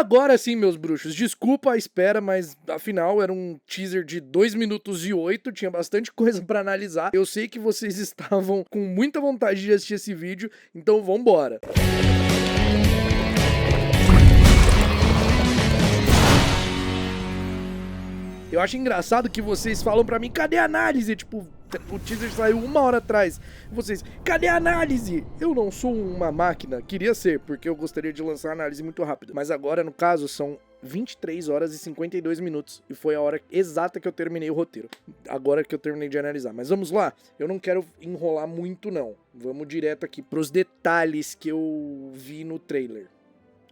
Agora sim, meus bruxos, desculpa a espera, mas afinal era um teaser de 2 minutos e 8, tinha bastante coisa pra analisar. Eu sei que vocês estavam com muita vontade de assistir esse vídeo, então vambora. Eu acho engraçado que vocês falam pra mim, cadê a análise? Tipo, o teaser saiu 1 hora atrás. Vocês, cadê a análise? Eu não sou uma máquina, queria ser, porque eu gostaria de lançar a análise muito rápido. Mas agora, no caso, são 23 horas e 52 minutos. E foi a hora exata que eu terminei o roteiro. Agora que eu terminei de analisar. Mas vamos lá, eu não quero enrolar muito não. Vamos direto aqui pros detalhes que eu vi no trailer.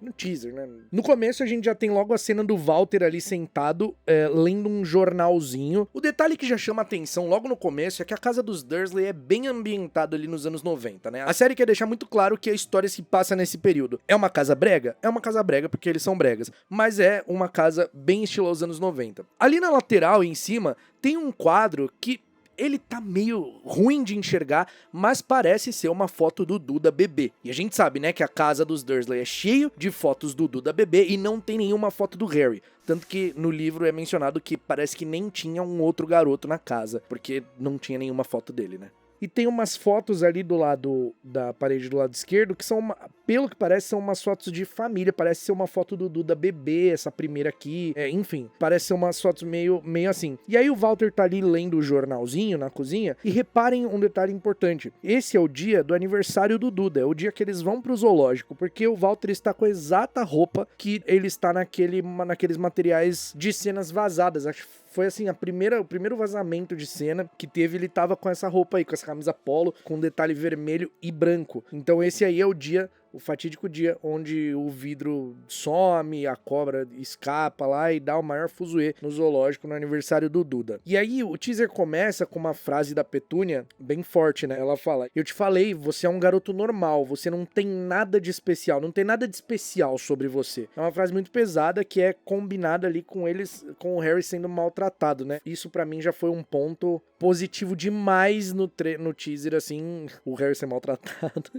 No teaser, né? No começo a gente já tem logo a cena do Walter ali sentado, lendo um jornalzinho. O detalhe que já chama atenção logo no começo é que a casa dos Dursley é bem ambientada ali nos anos 90, né? A série quer deixar muito claro que a história se passa nesse período. É uma casa brega? É uma casa brega porque eles são bregas, mas é uma casa bem estilosa anos 90. Ali na lateral, em cima, tem um quadro que ele tá meio ruim de enxergar, mas parece ser uma foto do Duda bebê. E a gente sabe, né, que a casa dos Dursley é cheio de fotos do Duda bebê e não tem nenhuma foto do Harry. Tanto que no livro é mencionado que parece que nem tinha um outro garoto na casa, porque não tinha nenhuma foto dele, né? E tem umas fotos ali do lado da parede do lado esquerdo que são, pelo que parece, são umas fotos de família. Parece ser uma foto do Duda bebê, essa primeira aqui. Enfim, parece ser umas fotos meio assim. E aí o Walter tá ali lendo o jornalzinho na cozinha. E reparem um detalhe importante. Esse é o dia do aniversário do Duda. É o dia que eles vão pro zoológico. Porque o Walter está com a exata roupa que ele está naqueles materiais de cenas vazadas. Acho que foi assim, o primeiro vazamento de cena que teve, ele tava com essa roupa aí, com essa camisa polo, com um detalhe vermelho e branco. Então esse aí é o dia, o fatídico dia, onde o vidro some, a cobra escapa lá e dá o maior fuzuê no zoológico no aniversário do Duda. E aí o teaser começa com uma frase da Petúnia bem forte, né? Ela fala, eu te falei, você é um garoto normal, você não tem nada de especial, não tem nada de especial sobre você. É uma frase muito pesada que é combinada ali com o Harry sendo maltratado, né? Isso pra mim já foi um ponto positivo demais no teaser, assim, o Harry ser maltratado,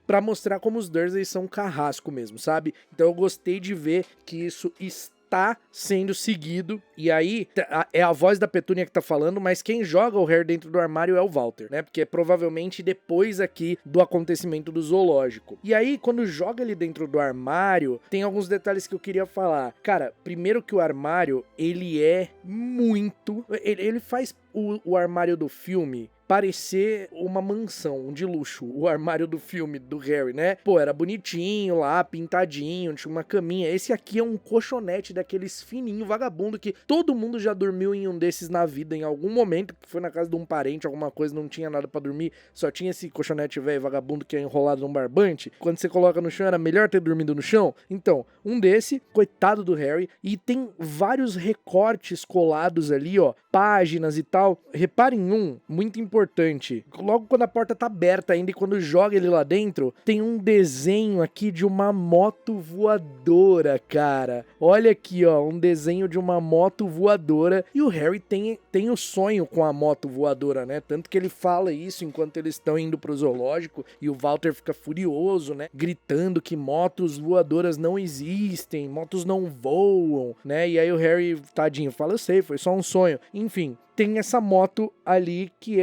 pra mostrar como os Dursley são carrasco mesmo, sabe? Então eu gostei de ver que isso está sendo seguido, e aí é a voz da Petúnia que tá falando, mas quem joga o Harry dentro do armário é o Walter, né? Porque é provavelmente depois aqui do acontecimento do zoológico. E aí, quando joga ele dentro do armário, tem alguns detalhes que eu queria falar. Cara, primeiro que o armário, ele é muito... Ele faz o armário do filme parecer uma mansão de luxo, o armário do filme do Harry, né? Pô, era bonitinho lá, pintadinho, tinha uma caminha. Esse aqui é um colchonete daqueles fininho, vagabundo, que todo mundo já dormiu em um desses na vida em algum momento, que foi na casa de um parente, alguma coisa, não tinha nada pra dormir, só tinha esse colchonete velho, vagabundo, que é enrolado num barbante. Quando você coloca no chão, era melhor ter dormido no chão? Então, um desse, coitado do Harry, e tem vários recortes colados ali, ó, páginas e tal. Reparem um, muito importante, logo quando a porta tá aberta ainda e quando joga ele lá dentro, tem um desenho aqui de uma moto voadora, cara. Olha aqui, ó, um desenho de uma moto voadora, e o Harry tem o sonho com a moto voadora, né? Tanto que ele fala isso enquanto eles estão indo pro zoológico, e o Walter fica furioso, né? Gritando que motos voadoras não existem, motos não voam, né? E aí o Harry, tadinho, fala, eu sei, foi só um sonho. Enfim, tem essa moto ali que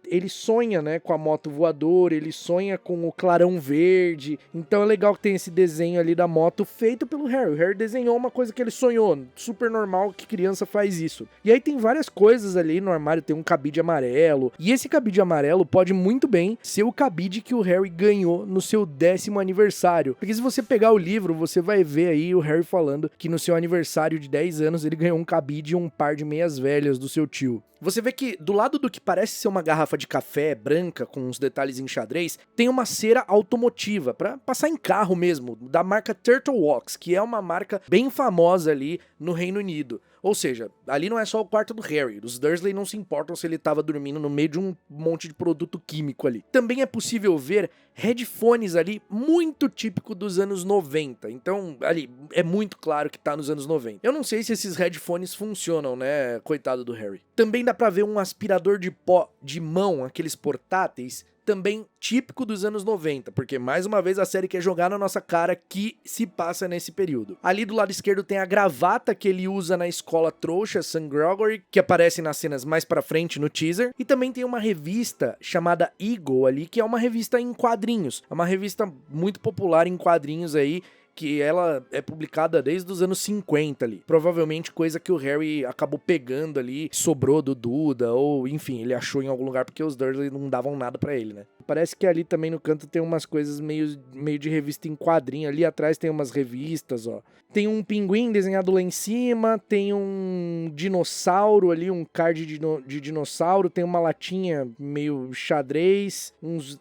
ele sonha, né, com a moto voadora, ele sonha com o clarão verde. Então é legal que tem esse desenho ali da moto feito pelo Harry. O Harry desenhou uma coisa que ele sonhou, super normal que criança faz isso. E aí tem várias coisas ali no armário, tem um cabide amarelo, e esse cabide amarelo pode muito bem ser o cabide que o Harry ganhou no seu 10º aniversário. Porque se você pegar o livro, você vai ver aí o Harry falando que no seu aniversário de 10 anos ele ganhou um cabide e um par de meias velhas do seu tio. Você vê que do lado do que parece ser uma garrafa de café branca com uns detalhes em xadrez, tem uma cera automotiva para passar em carro mesmo, da marca Turtle Wax, que é uma marca bem famosa ali no Reino Unido. Ou seja, ali não é só o quarto do Harry, os Dursley não se importam se ele estava dormindo no meio de um monte de produto químico ali. Também é possível ver headphones ali muito típico dos anos 90. Então, ali, é muito claro que tá nos anos 90. Eu não sei se esses headphones funcionam, né? Coitado do Harry. Também dá pra ver um aspirador de pó de mão, aqueles portáteis, também típico dos anos 90, porque mais uma vez a série quer jogar na nossa cara que se passa nesse período. Ali do lado esquerdo tem a gravata que ele usa na escola trouxa, St. Gregory, que aparece nas cenas mais pra frente no teaser, e também tem uma revista chamada Eagle ali, que é uma revista em quadrinhos, é uma revista muito popular em quadrinhos aí, que ela é publicada desde os anos 50 ali. Provavelmente coisa que o Harry acabou pegando ali, sobrou do Duda, ou enfim, ele achou em algum lugar porque os Dursley não davam nada pra ele, né? Parece que ali também no canto tem umas coisas meio de revista em quadrinho. Ali atrás tem umas revistas, ó. Tem um pinguim desenhado lá em cima, tem um dinossauro ali, um card de dinossauro, tem uma latinha meio xadrez,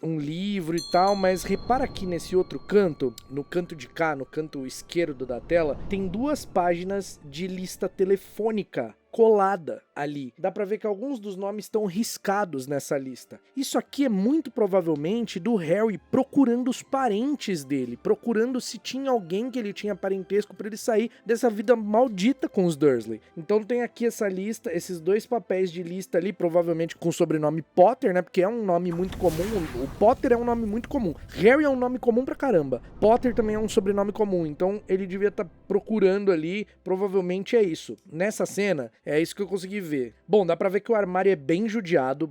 um livro e tal, mas repara aqui nesse outro canto, no canto de cá, no canto esquerdo da tela, tem 2 páginas de lista telefônica colada ali. Dá pra ver que alguns dos nomes estão riscados nessa lista. Isso aqui é muito provavelmente do Harry procurando os parentes dele, procurando se tinha alguém que ele tinha parentesco pra ele sair dessa vida maldita com os Dursley. Então tem aqui essa lista, esses 2 papéis de lista ali, provavelmente com o sobrenome Potter, né? Porque é um nome muito comum. O Potter é um nome muito comum. Harry é um nome comum pra caramba. Potter também é um sobrenome comum. Então ele devia estar procurando ali, provavelmente é isso. Nessa cena, é isso que eu consegui ver. Bom, dá pra ver que o armário é bem judiado,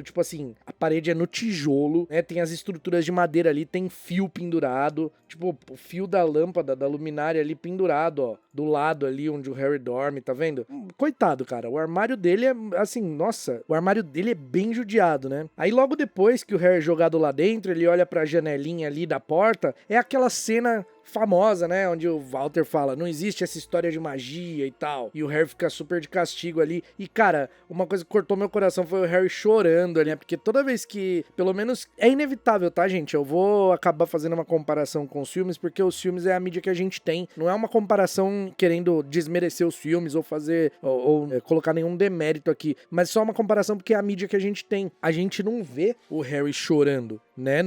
tipo assim, a parede é no tijolo, né, tem as estruturas de madeira ali, tem fio pendurado, tipo, o fio da lâmpada, da luminária ali pendurado, ó, do lado ali onde o Harry dorme, tá vendo? Coitado, cara, o armário dele é, assim, nossa, o armário dele é bem judiado, né? Aí logo depois que o Harry é jogado lá dentro, ele olha pra janelinha ali da porta, é aquela cena famosa, né, onde o Walter fala, não existe essa história de magia e tal, e o Harry fica super de castigo ali, e cara, uma coisa que cortou meu coração foi o Harry chorando ali, né, porque toda vez que, pelo menos, é inevitável, tá, gente, eu vou acabar fazendo uma comparação com os filmes, porque os filmes é a mídia que a gente tem, não é uma comparação querendo desmerecer os filmes, ou fazer, ou colocar nenhum demérito aqui, mas só uma comparação porque é a mídia que a gente tem, a gente não vê o Harry chorando, né,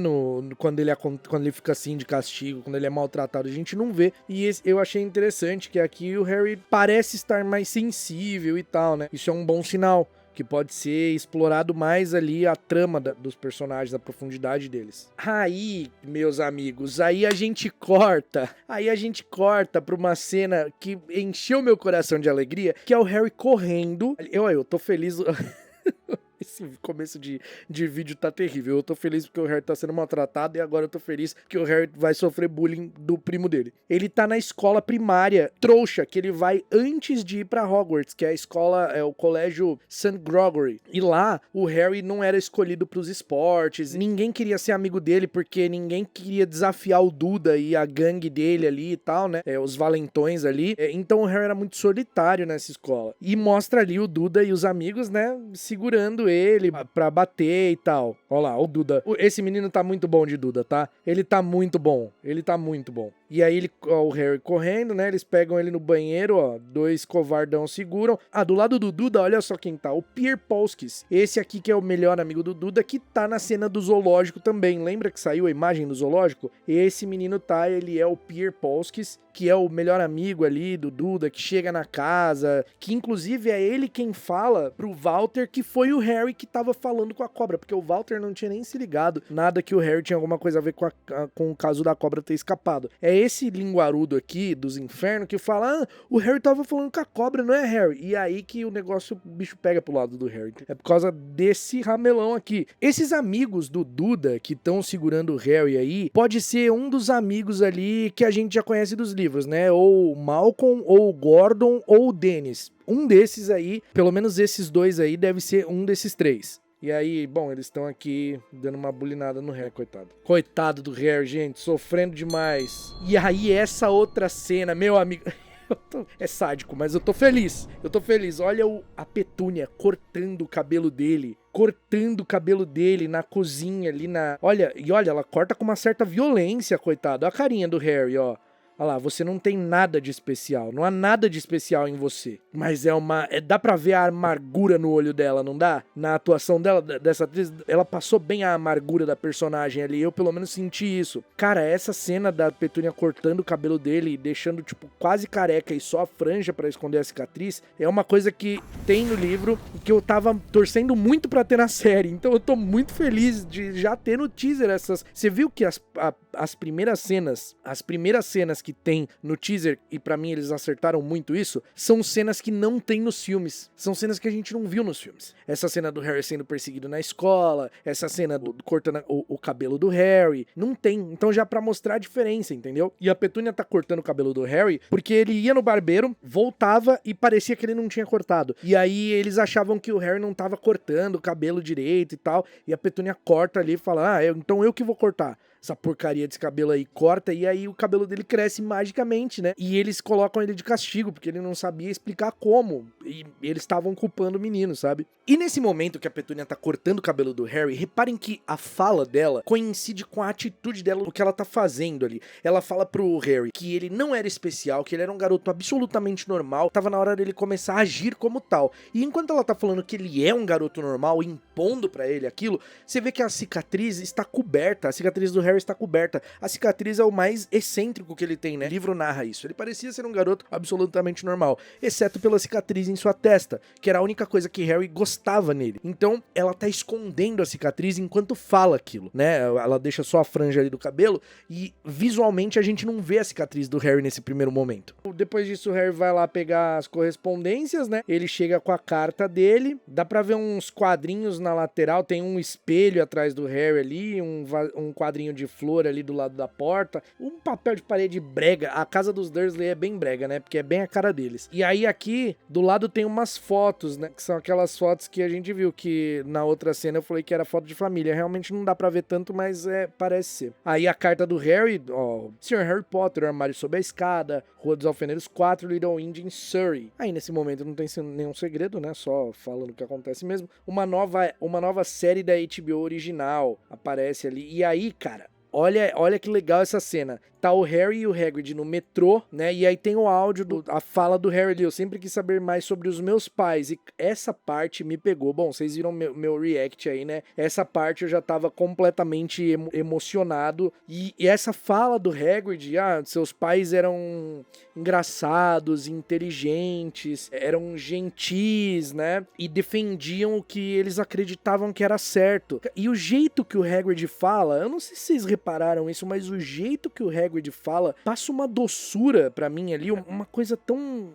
quando ele fica assim de castigo, quando ele é maltratado, a gente não vê, e eu achei interessante que aqui o Harry parece estar mais sensível e tal, né, isso é um bom sinal, que pode ser explorado mais ali a trama dos personagens, a profundidade deles. Aí, meus amigos, aí a gente corta pra uma cena que encheu meu coração de alegria, que é o Harry correndo, eu tô feliz... Esse começo de vídeo tá terrível. Eu tô feliz porque o Harry tá sendo maltratado e agora eu tô feliz que o Harry vai sofrer bullying do primo dele. Ele tá na escola primária trouxa, que ele vai antes de ir pra Hogwarts, que é a escola, é o colégio St. Gregory. E lá, o Harry não era escolhido pros esportes, ninguém queria ser amigo dele porque ninguém queria desafiar o Duda e a gangue dele ali e tal, né? Os valentões ali. Então o Harry era muito solitário nessa escola. E mostra ali o Duda e os amigos, né, segurando ele pra bater e tal. Olha lá, o Duda. Esse menino tá muito bom de Duda, tá? Ele tá muito bom. E aí o Harry correndo, né? Eles pegam ele no banheiro, ó. 2 covardão seguram. Ah, do lado do Duda, olha só quem tá. O Pierre Polskis. Esse aqui que é o melhor amigo do Duda, que tá na cena do zoológico também. Lembra que saiu a imagem do zoológico? Esse menino tá, ele é o Pierre Polskis, que é o melhor amigo ali do Duda, que chega na casa, que inclusive é ele quem fala pro Walter que foi o Harry que tava falando com a cobra, porque o Walter não tinha nem se ligado, nada que o Harry tinha alguma coisa a ver com o caso da cobra ter escapado. É esse linguarudo aqui, dos infernos, que fala, o Harry tava falando com a cobra, não é, Harry? E aí que o bicho pega pro lado do Harry. É por causa desse ramelão aqui. Esses amigos do Duda, que estão segurando o Harry aí, pode ser um dos amigos ali que a gente já conhece dos livros, né? Ou o Malcolm, ou o Gordon, ou o Dennis. Um desses aí, pelo menos esses 2 aí, deve ser um desses 3. E aí, bom, eles estão aqui dando uma bulinada no Harry, coitado. Coitado do Harry, gente, sofrendo demais. E aí, essa outra cena, meu amigo... É sádico, mas eu tô feliz. Olha a Petúnia cortando o cabelo dele. Na cozinha ali na... Olha, ela corta com uma certa violência, coitado. Olha a carinha do Harry, ó. olha lá, você não tem nada de especial, não há nada de especial em você. Mas dá pra ver a amargura no olho dela, não dá? Na atuação dela, dessa atriz, ela passou bem a amargura da personagem ali, eu pelo menos senti isso. Cara, essa cena da Petúnia cortando o cabelo dele e deixando, tipo, quase careca e só a franja pra esconder a cicatriz, é uma coisa que tem no livro e que eu tava torcendo muito pra ter na série. Então eu tô muito feliz de já ter no teaser essas... Você viu que as primeiras cenas que tem no teaser, e pra mim eles acertaram muito isso, são cenas que não tem nos filmes. São cenas que a gente não viu nos filmes. Essa cena do Harry sendo perseguido na escola, essa cena do cortando o cabelo do Harry, não tem. Então já pra mostrar a diferença, entendeu? E a Petúnia tá cortando o cabelo do Harry porque ele ia no barbeiro, voltava e parecia que ele não tinha cortado. E aí eles achavam que o Harry não tava cortando o cabelo direito e tal, e a Petúnia corta ali e fala, então eu que vou cortar essa porcaria desse cabelo aí, corta, e aí o cabelo dele cresce magicamente, né? E eles colocam ele de castigo, porque ele não sabia explicar como, e eles estavam culpando o menino, sabe? E nesse momento que a Petúnia tá cortando o cabelo do Harry, reparem que a fala dela coincide com a atitude dela, o que ela tá fazendo ali. Ela fala pro Harry que ele não era especial, que ele era um garoto absolutamente normal, tava na hora dele começar a agir como tal. E enquanto ela tá falando que ele é um garoto normal, impondo pra ele aquilo, você vê que a cicatriz está coberta, a cicatriz do Harry está coberta. A cicatriz é o mais excêntrico que ele tem, né? O livro narra isso. Ele parecia ser um garoto absolutamente normal, exceto pela cicatriz em sua testa, que era a única coisa que Harry gostava nele. Então, ela tá escondendo a cicatriz enquanto fala aquilo, né? Ela deixa só a franja ali do cabelo e visualmente a gente não vê a cicatriz do Harry nesse primeiro momento. Depois disso, o Harry vai lá pegar as correspondências, né? Ele chega com a carta dele, dá pra ver uns quadrinhos na lateral, tem um espelho atrás do Harry ali, um quadrinho de flor ali do lado da porta, um papel de parede brega. A casa dos Dursley é bem brega, né? Porque é bem a cara deles. E aí aqui, do lado tem umas fotos, né? Que são aquelas fotos que a gente viu que na outra cena eu falei que era foto de família. Realmente não dá pra ver tanto, mas parece ser. Aí a carta do Harry, Sr. Harry Potter, armário sob a escada, Rua dos Alfeneiros 4, Little Inn em Surrey. Aí nesse momento não tem nenhum segredo, né? Só falando o que acontece mesmo. Uma nova série da HBO original aparece ali. E aí, cara, olha que legal essa cena. Tá o Harry e o Hagrid no metrô, né? E aí tem o áudio, a fala do Harry ali. Eu sempre quis saber mais sobre os meus pais. E essa parte me pegou. Bom, vocês viram meu react aí, né? Essa parte eu já tava completamente emocionado. E essa fala do Hagrid, seus pais eram engraçados, inteligentes, eram gentis, né? E defendiam o que eles acreditavam que era certo. E o jeito que o Hagrid fala, eu não sei se vocês repararam isso, mas o jeito que o Hagrid fala passa uma doçura pra mim ali, uma coisa tão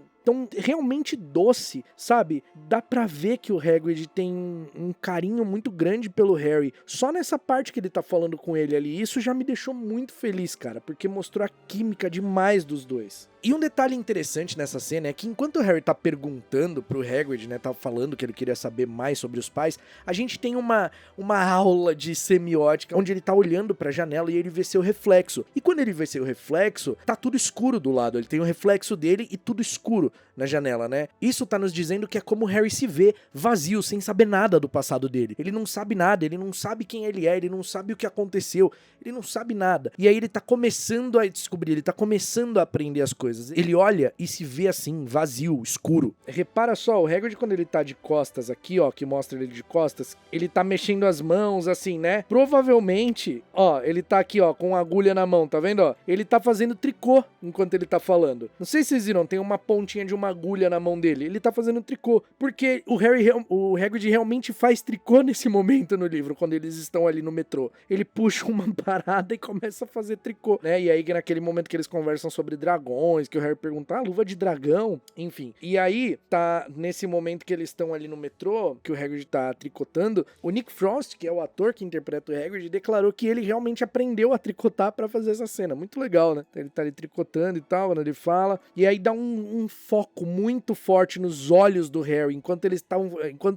realmente doce, sabe? Dá pra ver que o Hagrid tem um carinho muito grande pelo Harry. Só nessa parte que ele tá falando com ele ali, isso já me deixou muito feliz, cara, porque mostrou a química demais dos dois. E um detalhe interessante nessa cena é que enquanto o Harry tá perguntando pro Hagrid, né, tá falando que ele queria saber mais sobre os pais, a gente tem uma aula de semiótica, onde ele tá olhando pra janela e ele vê seu reflexo. E quando ele vê seu reflexo, tá tudo escuro do lado, ele tem o reflexo dele e tudo escuro na janela, né? Isso tá nos dizendo que é como o Harry se vê, vazio, sem saber nada do passado dele. Ele não sabe nada, ele não sabe quem ele é, ele não sabe o que aconteceu, ele não sabe nada. E aí ele tá começando a descobrir, ele tá começando a aprender as coisas. Ele olha e se vê assim, vazio, escuro. Repara só, o Hagrid quando ele tá de costas aqui, ó, que mostra ele de costas, ele tá mexendo as mãos assim, né? Provavelmente, ó, ele tá aqui, ó, com a agulha na mão, tá vendo, ó? Ele tá fazendo tricô enquanto ele tá falando. Não sei se vocês viram, tem uma pontinha de uma agulha na mão dele. Ele tá fazendo tricô, porque o Hagrid realmente faz tricô nesse momento no livro, quando eles estão ali no metrô. Ele puxa uma parada e começa a fazer tricô, né? E aí naquele momento que eles conversam sobre dragões, que o Harry pergunta, luva de dragão, enfim. E aí, tá nesse momento que eles estão ali no metrô, que o Hagrid tá tricotando, o Nick Frost, que é o ator que interpreta o Hagrid, declarou que ele realmente aprendeu a tricotar pra fazer essa cena. Muito legal, né? Ele tá ali tricotando e tal, quando ele fala, e aí dá um foco foco muito forte nos olhos do Harry, enquanto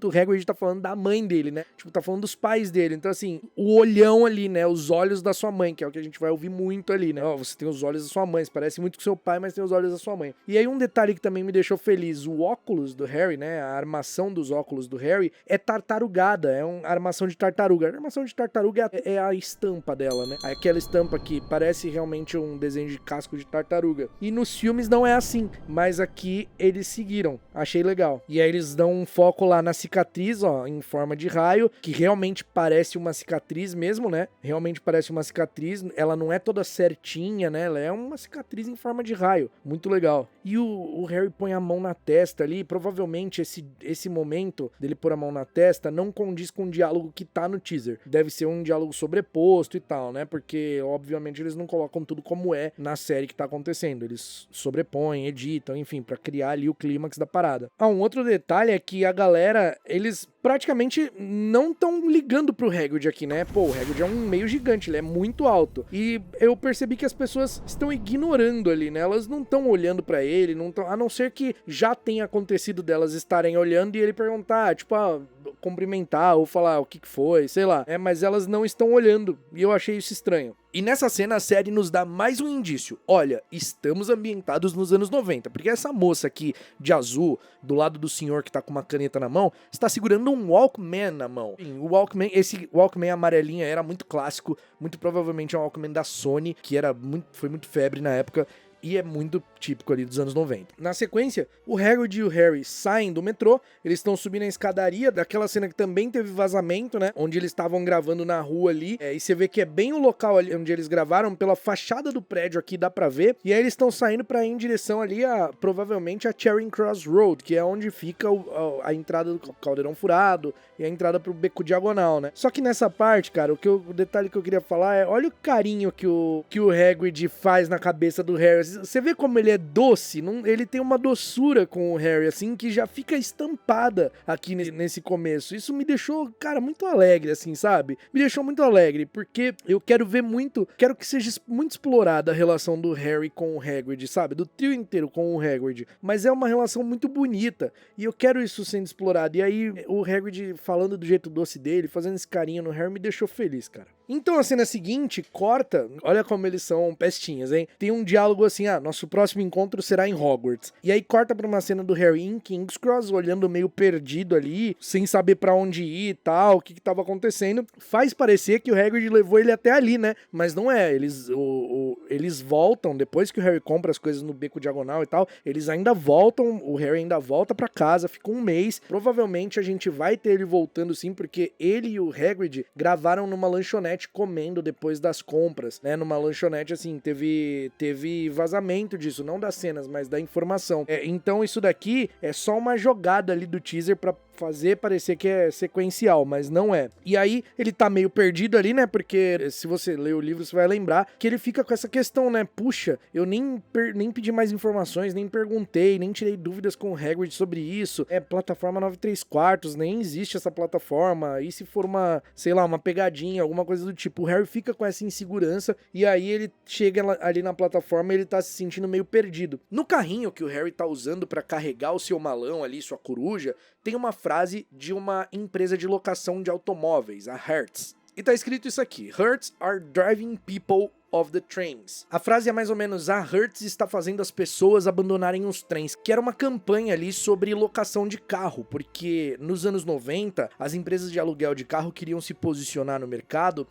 o Hagrid tá falando da mãe dele, né? Tipo, tá falando dos pais dele. Então, assim, o olhão ali, né? Os olhos da sua mãe, que é o que a gente vai ouvir muito ali, né? Ó, você tem os olhos da sua mãe, parece muito com seu pai, mas tem os olhos da sua mãe. E aí um detalhe que também me deixou feliz, o óculos do Harry, né? A armação dos óculos do Harry é tartarugada, é uma armação de tartaruga. A armação de tartaruga é a estampa dela, né? Aquela estampa que parece realmente um desenho de casco de tartaruga. E nos filmes não é assim, mas aqui eles seguiram. Achei legal. E aí eles dão um foco lá na cicatriz, ó, em forma de raio, que realmente parece uma cicatriz mesmo, né? Realmente parece uma cicatriz. Ela não é toda certinha, né? Ela é uma cicatriz em forma de raio. Muito legal. E o Harry põe a mão na testa ali. Provavelmente esse momento dele pôr a mão na testa não condiz com o diálogo que tá no teaser. Deve ser um diálogo sobreposto e tal, né? Porque, obviamente, eles não colocam tudo como é na série que tá acontecendo. Eles sobrepõem, editam, enfim, pra criar ali o clímax da parada. Um outro detalhe é que a galera, eles praticamente não estão ligando pro Hagrid aqui, né? Pô, o Hagrid é um meio gigante, ele é muito alto. E eu percebi que as pessoas estão ignorando ali, né? Elas não estão olhando pra ele, a não ser que já tenha acontecido delas estarem olhando e ele perguntar, tipo, cumprimentar ou falar o que foi, sei lá. Mas elas não estão olhando e eu achei isso estranho. E nessa cena a série nos dá mais um indício. Olha, estamos ambientados nos anos 90, porque essa moça aqui de azul, do lado do senhor que tá com uma caneta na mão, está segurando um Walkman na mão. Esse Walkman amarelinha era muito clássico, muito provavelmente é um Walkman da Sony, que foi muito febre na época. E é muito típico ali dos anos 90. Na sequência, o Hagrid e o Harry saem do metrô, eles estão subindo a escadaria daquela cena que também teve vazamento, né? Onde eles estavam gravando na rua ali, e você vê que é bem o local ali onde eles gravaram, pela fachada do prédio aqui dá pra ver, e aí eles estão saindo pra ir em direção ali provavelmente a Charing Cross Road, que é onde fica a entrada do Caldeirão Furado e a entrada pro Beco Diagonal, né? Só que nessa parte, cara, o detalhe que eu queria falar é, olha o carinho que o Hagrid faz na cabeça do Harry. Você vê como ele é doce, ele tem uma doçura com o Harry, assim, que já fica estampada aqui nesse começo. Isso me deixou, cara, muito alegre, assim, sabe? Me deixou muito alegre, porque eu quero que seja muito explorada a relação do Harry com o Hagrid, sabe? Do trio inteiro com o Hagrid. Mas é uma relação muito bonita, e eu quero isso sendo explorado. E aí, o Hagrid falando do jeito doce dele, fazendo esse carinho no Harry, me deixou feliz, cara. Então a cena seguinte corta, olha como eles são pestinhas, hein? Tem um diálogo assim, nosso próximo encontro será em Hogwarts. E aí corta pra uma cena do Harry em King's Cross, olhando meio perdido ali, sem saber pra onde ir e tal, o que tava acontecendo. Faz parecer que o Hagrid levou ele até ali, né? Mas não é, eles voltam, depois que o Harry compra as coisas no Beco Diagonal e tal, eles ainda voltam, o Harry ainda volta pra casa, fica um mês. Provavelmente a gente vai ter ele voltando sim, porque ele e o Hagrid gravaram numa lanchonete comendo depois das compras, né? Numa lanchonete, assim, teve vazamento disso, não das cenas, mas da informação. Então isso daqui é só uma jogada ali do teaser pra fazer parecer que é sequencial, mas não é. E aí ele tá meio perdido ali, né? Porque se você ler o livro, você vai lembrar que ele fica com essa questão, né? Puxa, eu nem pedi mais informações, nem perguntei, nem tirei dúvidas com o Hagrid sobre isso. Plataforma 9/3/4, nem existe essa plataforma. E se for uma, sei lá, uma pegadinha, alguma coisa do tipo, o Harry fica com essa insegurança e aí ele chega ali na plataforma e ele tá se sentindo meio perdido. No carrinho que o Harry tá usando pra carregar o seu malão ali, sua coruja, tem uma frase de uma empresa de locação de automóveis, a Hertz. E tá escrito isso aqui: Hertz are driving people of the trains. A frase é mais ou menos: a Hertz está fazendo as pessoas abandonarem os trens, que era uma campanha ali sobre locação de carro, porque nos anos 90 as empresas de aluguel de carro queriam se posicionar no mercado,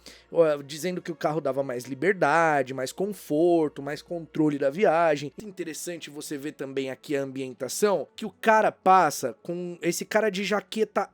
dizendo que o carro dava mais liberdade, mais conforto, mais controle da viagem. Interessante você ver também aqui a ambientação, que o cara passa com esse cara de jaqueta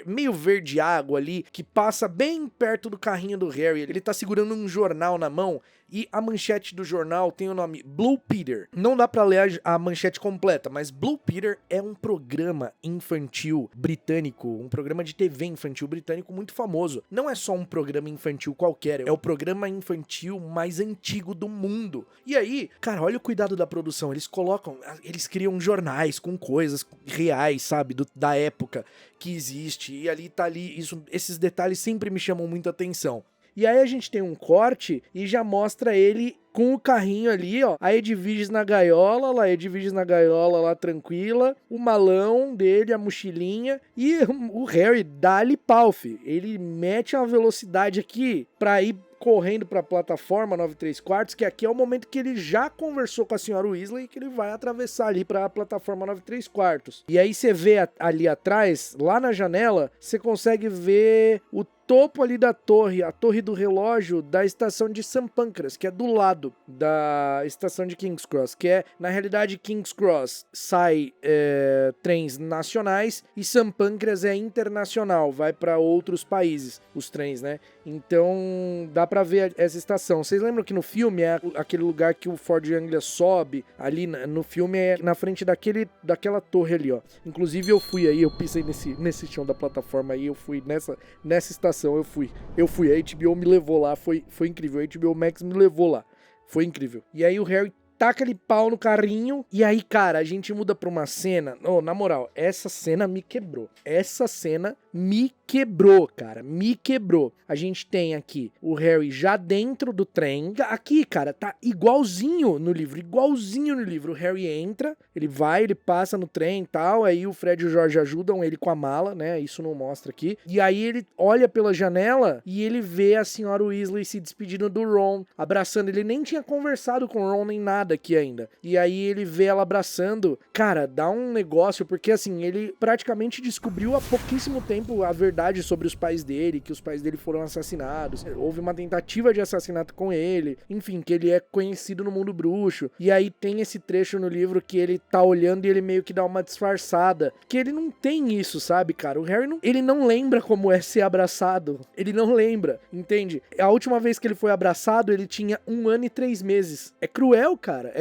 meio verde água ali, que passa bem perto do carrinho do Harry. Ele tá segurando um jornal na mão e a manchete do jornal tem o nome Blue Peter. Não dá pra ler a manchete completa, mas Blue Peter é um programa infantil britânico, um programa de TV infantil britânico muito famoso. Não é só um programa infantil qualquer, é o programa infantil mais antigo do mundo. E aí, cara, olha o cuidado da produção. Eles criam jornais com coisas reais, sabe, da época que existe. E esses detalhes sempre me chamam muita atenção. E aí a gente tem um corte e já mostra ele com o carrinho ali, ó, a Edwiges na gaiola, lá, Edwiges na gaiola, lá, tranquila, o malão dele, a mochilinha, e o Harry dá-lhe pau, fi. Ele mete uma velocidade aqui pra ir correndo pra plataforma 9 3/4, que aqui é o momento que ele já conversou com a senhora Weasley, que ele vai atravessar ali pra plataforma 9 3/4. E aí você vê ali atrás, lá na janela, você consegue ver o topo ali da torre, a torre do relógio da estação de St. Pancras, que é do lado da estação de King's Cross, que é, na realidade, King's Cross sai trens nacionais e St. Pancras é internacional, vai para outros países, os trens, né? Então, dá pra ver essa estação. Vocês lembram que no filme é aquele lugar que o Ford Anglia sobe, ali no filme é na frente daquela torre ali, ó. Inclusive eu fui aí, eu pisei nesse chão da plataforma aí, eu fui nessa estação. Eu fui, a HBO me levou lá, foi incrível, a HBO Max me levou lá, foi incrível. E aí o Harry taca ali pau no carrinho, e aí, cara, a gente muda pra uma cena, na moral, essa cena me quebrou, cara, me quebrou. A gente tem aqui o Harry já dentro do trem, aqui, cara, tá igualzinho no livro, o Harry entra, ele passa no trem e tal, aí o Fred e o George ajudam ele com a mala, né, isso não mostra aqui, e aí ele olha pela janela e ele vê a senhora Weasley se despedindo do Ron, abraçando, ele nem tinha conversado com o Ron nem nada aqui ainda, e aí ele vê ela abraçando, cara, dá um negócio, porque assim, ele praticamente descobriu há pouquíssimo tempo a verdade sobre os pais dele, que os pais dele foram assassinados, houve uma tentativa de assassinato com ele, enfim, que ele é conhecido no mundo bruxo, e aí tem esse trecho no livro que ele tá olhando e ele meio que dá uma disfarçada, que ele não tem isso, sabe, cara, o Harry ele não lembra como é ser abraçado, ele não lembra, entende? A última vez que ele foi abraçado, ele tinha 1 ano e 3 meses, é cruel, cara,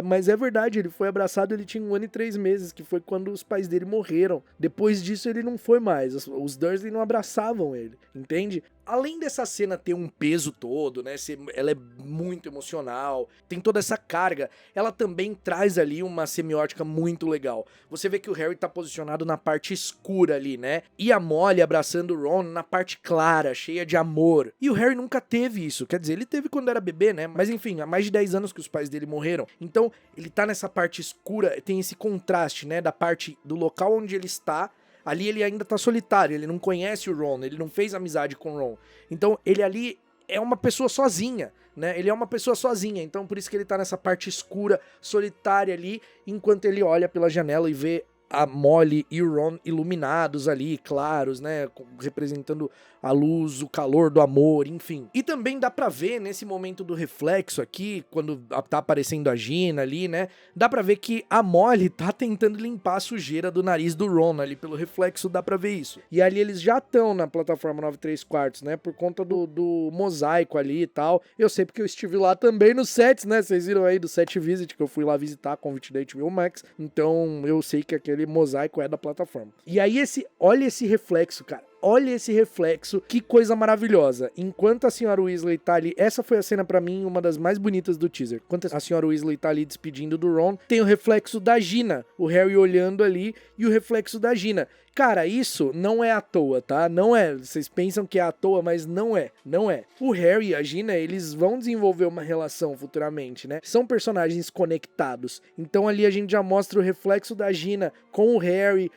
mas é verdade, ele foi abraçado, ele tinha 1 ano e 3 meses, que foi quando os pais dele morreram, depois disso ele não foi mais, os Dursley não abraçavam ele, entende? Além dessa cena ter um peso todo, né, ela é muito emocional, tem toda essa carga, ela também traz ali uma semiótica muito legal. Você vê que o Harry tá posicionado na parte escura ali, né, e a Molly abraçando o Ron na parte clara, cheia de amor. E o Harry nunca teve isso, quer dizer, ele teve quando era bebê, né, mas enfim, há mais de 10 anos que os pais dele morreram. Então, ele tá nessa parte escura, tem esse contraste, né, da parte do local onde ele está. Ali ele ainda tá solitário, ele não conhece o Ron, ele não fez amizade com o Ron. Então ele ali é uma pessoa sozinha, né? Ele é uma pessoa sozinha, então por isso que ele tá nessa parte escura, solitária ali, enquanto ele olha pela janela e vê a Molly e o Ron iluminados ali, claros, né, representando a luz, o calor do amor, enfim. E também dá pra ver nesse momento do reflexo aqui, quando tá aparecendo a Gina ali, né, dá pra ver que a Molly tá tentando limpar a sujeira do nariz do Ron ali, pelo reflexo dá pra ver isso. E ali eles já estão na plataforma 9 3/4, né, por conta do mosaico ali e tal. Eu sei porque eu estive lá também nos sets, né, vocês viram aí do set visit, que eu fui lá visitar a convite da HBO Max, então eu sei que aquele mosaico é da plataforma. E aí olha esse reflexo, cara. Olha esse reflexo, que coisa maravilhosa. Enquanto a senhora Weasley tá ali, essa foi a cena pra mim, uma das mais bonitas do teaser. Enquanto a senhora Weasley tá ali despedindo do Ron, tem o reflexo da Gina, o Harry olhando ali e o reflexo da Gina. Cara, isso não é à toa, tá? Não é. Vocês pensam que é à toa, mas não é. Não é. O Harry e a Gina, eles vão desenvolver uma relação futuramente, né? São personagens conectados. Então ali a gente já mostra o reflexo da Gina com o Harry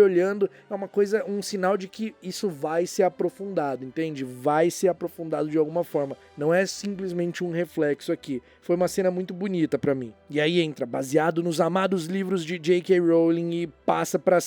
olhando. É uma coisa, um sinal de que isso vai ser aprofundado, entende? Vai ser aprofundado de alguma forma. Não é simplesmente um reflexo aqui. Foi uma cena muito bonita pra mim. E aí entra, baseado nos amados livros de J.K. Rowling, e passa pra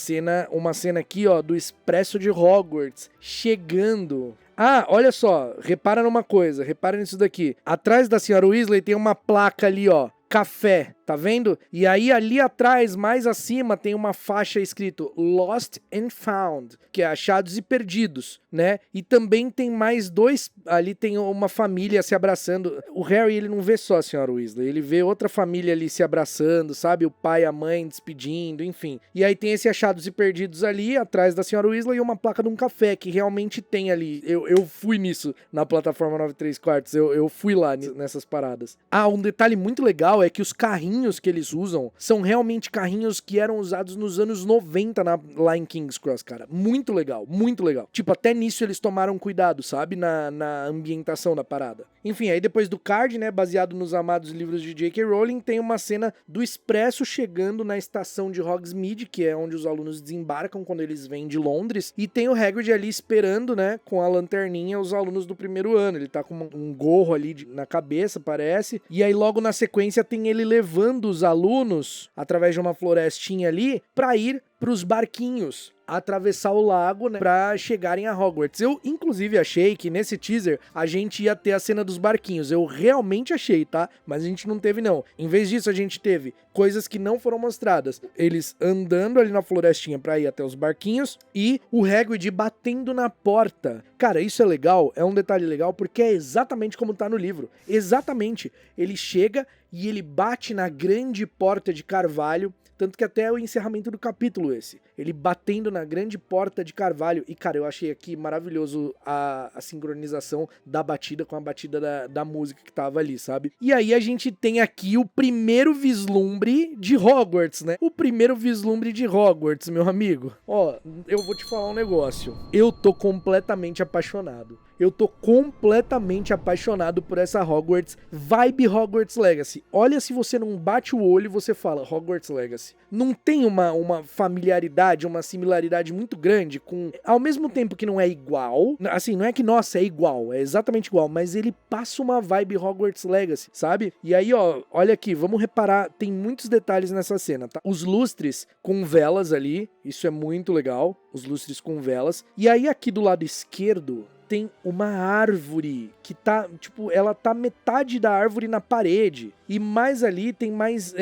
uma cena aqui, ó, do Expresso de Hogwarts, chegando. Ah, olha só, repara numa coisa, repara nisso daqui. Atrás da senhora Weasley tem uma placa ali, ó, café, tá vendo? E aí ali atrás, mais acima, tem uma faixa escrito Lost and Found, que é achados e perdidos, né? E também tem mais dois, ali tem uma família se abraçando. O Harry, ele não vê só a senhora Weasley, ele vê outra família ali se abraçando, sabe? O pai e a mãe despedindo, enfim. E aí tem esse achados e perdidos ali, atrás da senhora Weasley, e uma placa de um café, que realmente tem ali. Eu fui nisso na plataforma 9 3/4, eu fui lá nessas paradas. Ah, um detalhe muito legal é que os carrinhos carrinhos que eles usam são realmente carrinhos que eram usados nos anos 90 lá em King's Cross, cara. Muito legal, muito legal. Tipo, até nisso eles tomaram cuidado, sabe? Na ambientação da parada. Enfim, aí depois do card, né, baseado nos amados livros de J.K. Rowling, tem uma cena do Expresso chegando na estação de Hogsmeade, que é onde os alunos desembarcam quando eles vêm de Londres, e tem o Hagrid ali esperando, né, com a lanterninha, os alunos do primeiro ano. Ele tá com um gorro ali na cabeça, parece, e aí logo na sequência tem ele levando os alunos, através de uma florestinha ali, pra ir pros barquinhos, atravessar o lago, né, pra chegarem a Hogwarts. Eu, inclusive, achei que nesse teaser a gente ia ter a cena dos barquinhos. Eu realmente achei, tá? Mas a gente não teve, não. Em vez disso, a gente teve coisas que não foram mostradas. Eles andando ali na florestinha pra ir até os barquinhos e o Hagrid batendo na porta. Cara, isso é legal, é um detalhe legal, porque é exatamente como tá no livro. Exatamente. Ele chega e ele bate na grande porta de carvalho, tanto que até é o encerramento do capítulo esse. Ele batendo na grande porta de carvalho. E, cara, eu achei aqui maravilhoso a sincronização da batida com a batida da música que tava ali, sabe? E aí a gente tem aqui o primeiro vislumbre de Hogwarts, né? O primeiro vislumbre de Hogwarts, meu amigo. Ó, eu vou te falar um negócio. Eu tô completamente apaixonado. Eu tô completamente apaixonado por essa Hogwarts, vibe Hogwarts Legacy. Olha, se você não bate o olho, você fala Hogwarts Legacy. Não tem uma familiaridade, uma similaridade muito grande com... Ao mesmo tempo que não é igual, assim, não é que, nossa, é igual, é exatamente igual, mas ele passa uma vibe Hogwarts Legacy, sabe? E aí, ó, olha aqui, vamos reparar, tem muitos detalhes nessa cena, tá? Os lustres com velas ali, isso é muito legal, os lustres com velas. E aí aqui do lado esquerdo tem uma árvore que tá, tipo, ela tá metade da árvore na parede. E mais ali tem mais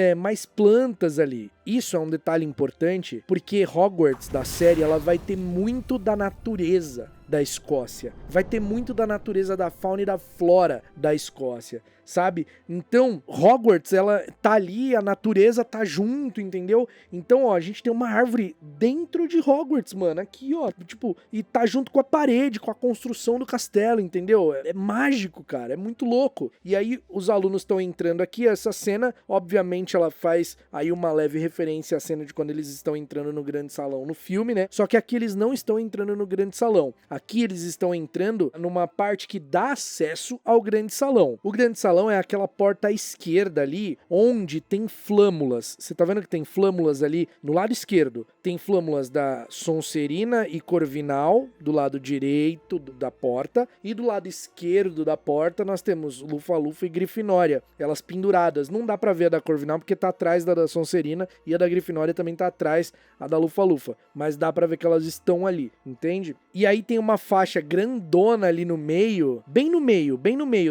plantas ali. Isso é um detalhe importante, porque Hogwarts da série, ela vai ter muito da natureza da Escócia. Vai ter muito da natureza da fauna e da flora da Escócia, sabe? Então, Hogwarts, ela tá ali, a natureza tá junto, entendeu? Então, ó, a gente tem uma árvore dentro de Hogwarts, mano, aqui, ó, tipo, e tá junto com a parede, com a construção do castelo, entendeu? É mágico, cara, é muito louco. E aí, os alunos estão entrando aqui, essa cena, obviamente, ela faz aí uma leve referência à cena de quando eles estão entrando no grande salão no filme, né? Só que aqui eles não estão entrando no grande salão. Aqui eles estão entrando numa parte que dá acesso ao grande salão. O grande salão é aquela porta à esquerda ali, onde tem flâmulas. Você tá vendo que tem flâmulas ali no lado esquerdo? Tem flâmulas da Sonserina e Corvinal, do lado direito da porta, e do lado esquerdo da porta nós temos Lufa-Lufa e Grifinória, elas penduradas. Não dá pra ver a da Corvinal porque tá atrás da Sonserina, e a da Grifinória também tá atrás a da Lufa-Lufa, mas dá pra ver que elas estão ali, entende? E aí tem uma faixa grandona ali no meio, bem no meio,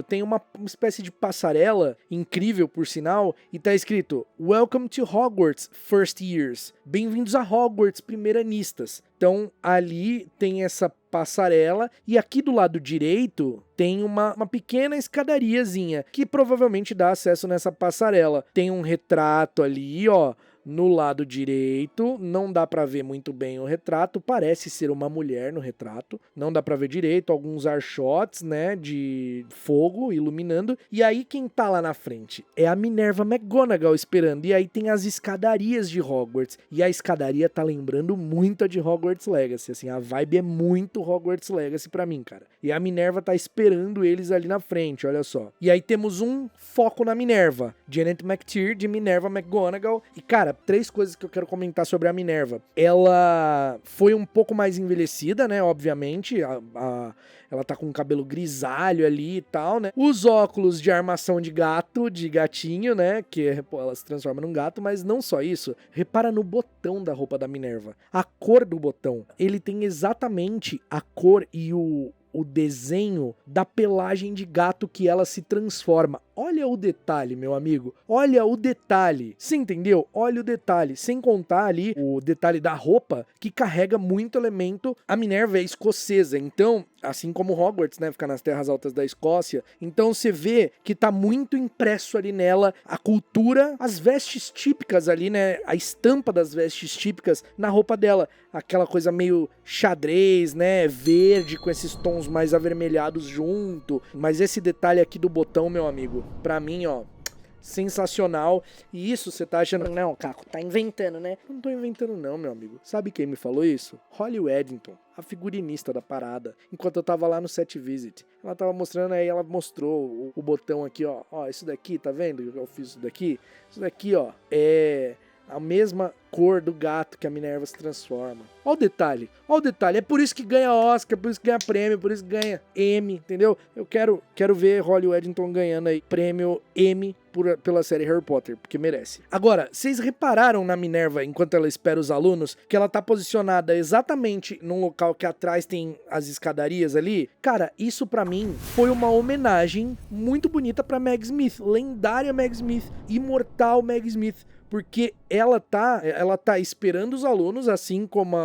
tem uma espécie de passarela, incrível por sinal, e tá escrito Welcome to Hogwarts, First Years. Bem-vindos a Hogwarts, primeiranistas. Então ali tem essa passarela e aqui do lado direito tem uma pequena escadariazinha que provavelmente dá acesso nessa passarela. Tem um retrato ali, ó, no lado direito, não dá pra ver muito bem o retrato, parece ser uma mulher no retrato, não dá pra ver direito, alguns archotes, né, de fogo iluminando, e aí quem tá lá na frente é a Minerva McGonagall esperando, e aí tem as escadarias de Hogwarts, e a escadaria tá lembrando muito a de Hogwarts Legacy, assim, a vibe é muito Hogwarts Legacy pra mim, cara, e a Minerva tá esperando eles ali na frente, olha só, e aí temos um foco na Minerva, Janet McTeer de Minerva McGonagall, e cara, 3 coisas que eu quero comentar sobre a Minerva. Ela foi um pouco mais envelhecida, né? Obviamente. Ela tá com o cabelo grisalho ali e tal, né? Os óculos de armação de gato, de gatinho, né? Que pô, ela se transforma num gato, mas não só isso. Repara no botão da roupa da Minerva. A cor do botão. Ele tem exatamente a cor e o desenho da pelagem de gato que ela se transforma. Olha o detalhe, meu amigo. Olha o detalhe. Você entendeu? Olha o detalhe. Sem contar ali o detalhe da roupa, que carrega muito elemento. A Minerva é escocesa, então, assim como Hogwarts, né? Fica nas terras altas da Escócia. Então você vê que tá muito impresso ali nela a cultura, as vestes típicas ali, né? A estampa das vestes típicas na roupa dela. Aquela coisa meio xadrez, né? Verde com esses tons mais avermelhados junto. Mas esse detalhe aqui do botão, meu amigo, pra mim, ó, sensacional. E isso você tá achando, não, Caco, tá inventando, né? Não tô inventando não, meu amigo. Sabe quem me falou isso? Holly Weddington, a figurinista da parada. Enquanto eu tava lá no set visit, ela tava mostrando, aí ela mostrou o botão aqui, ó. Ó, isso daqui, tá vendo? Eu fiz isso daqui. Isso daqui, ó, é a mesma cor do gato que a Minerva se transforma. Ó o detalhe, é por isso que ganha Oscar, por isso que ganha prêmio, por isso que ganha Emmy, entendeu? Eu quero ver Holly Weddington ganhando aí prêmio Emmy pela série Harry Potter, porque merece. Agora, vocês repararam na Minerva, enquanto ela espera os alunos, que ela tá posicionada exatamente num local que atrás tem as escadarias ali? Cara, isso pra mim foi uma homenagem muito bonita pra Meg Smith, lendária Meg Smith, imortal Meg Smith. Porque ela tá esperando os alunos, assim como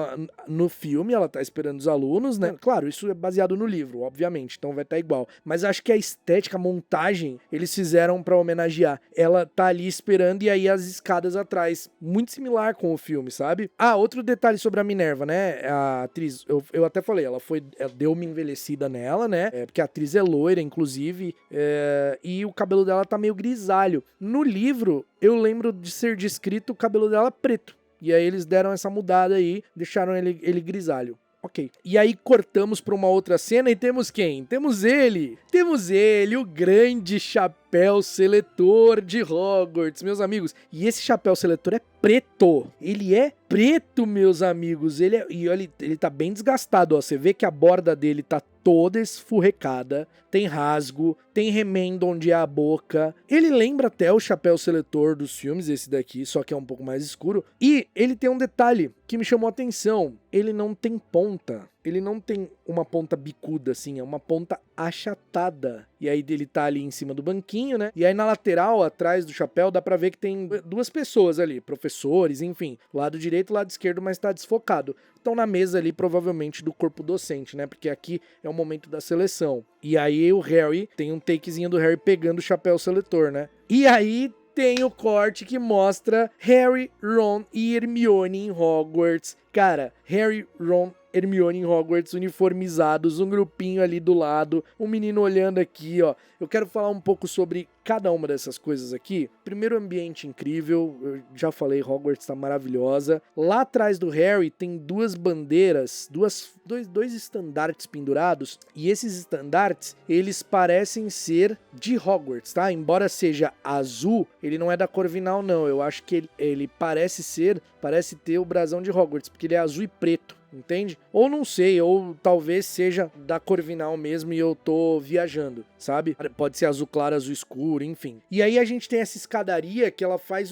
no filme ela tá esperando os alunos, né? Claro, isso é baseado no livro, obviamente, então vai estar igual. Mas acho que a estética, a montagem, eles fizeram pra homenagear. Ela tá ali esperando e aí as escadas atrás. Muito similar com o filme, sabe? Ah, outro detalhe sobre a Minerva, né? A atriz, eu até falei, ela deu uma envelhecida nela, né? Porque a atriz é loira, inclusive, e o cabelo dela tá meio grisalho. No livro, eu lembro de ser descrito o cabelo dela preto. E aí eles deram essa mudada aí, deixaram ele grisalho. Ok. E aí cortamos pra uma outra cena e temos quem? Temos ele, o grande chapéu seletor de Hogwarts, meus amigos. E esse chapéu seletor é preto. Ele é preto, meus amigos. E olha, ele tá bem desgastado, ó. Você vê que a borda dele tá toda esfurrecada, tem rasgo, tem remendo onde é a boca. Ele lembra até o chapéu seletor dos filmes, esse daqui, só que é um pouco mais escuro. E ele tem um detalhe que me chamou a atenção. Ele não tem ponta. Ele não tem uma ponta bicuda, assim, é uma ponta achatada. E aí ele tá ali em cima do banquinho, né? E aí na lateral, atrás do chapéu, dá pra ver que tem duas pessoas ali, professores, enfim. Lado direito e lado esquerdo, mas tá desfocado. Estão na mesa ali, provavelmente, do corpo docente, né? Porque aqui é o momento da seleção. E aí o Harry, tem um takezinho do Harry pegando o chapéu seletor, né? E aí tem o corte que mostra Harry, Ron e Hermione em Hogwarts. Cara, Harry, Ron, Hermione em Hogwarts uniformizados, um grupinho ali do lado, um menino olhando aqui, ó. Eu quero falar um pouco sobre cada uma dessas coisas aqui. Primeiro, ambiente incrível, eu já falei, Hogwarts tá maravilhosa. Lá atrás do Harry tem duas bandeiras, dois estandartes pendurados, e esses estandartes, eles parecem ser de Hogwarts, tá? Embora seja azul, ele não é da Corvinal, não. Eu acho que ele parece ter o brasão de Hogwarts, porque ele é azul e preto. Entende? Ou não sei, ou talvez seja da Corvinal mesmo e eu tô viajando, sabe? Pode ser azul claro, azul escuro, enfim. E aí a gente tem essa escadaria que ela faz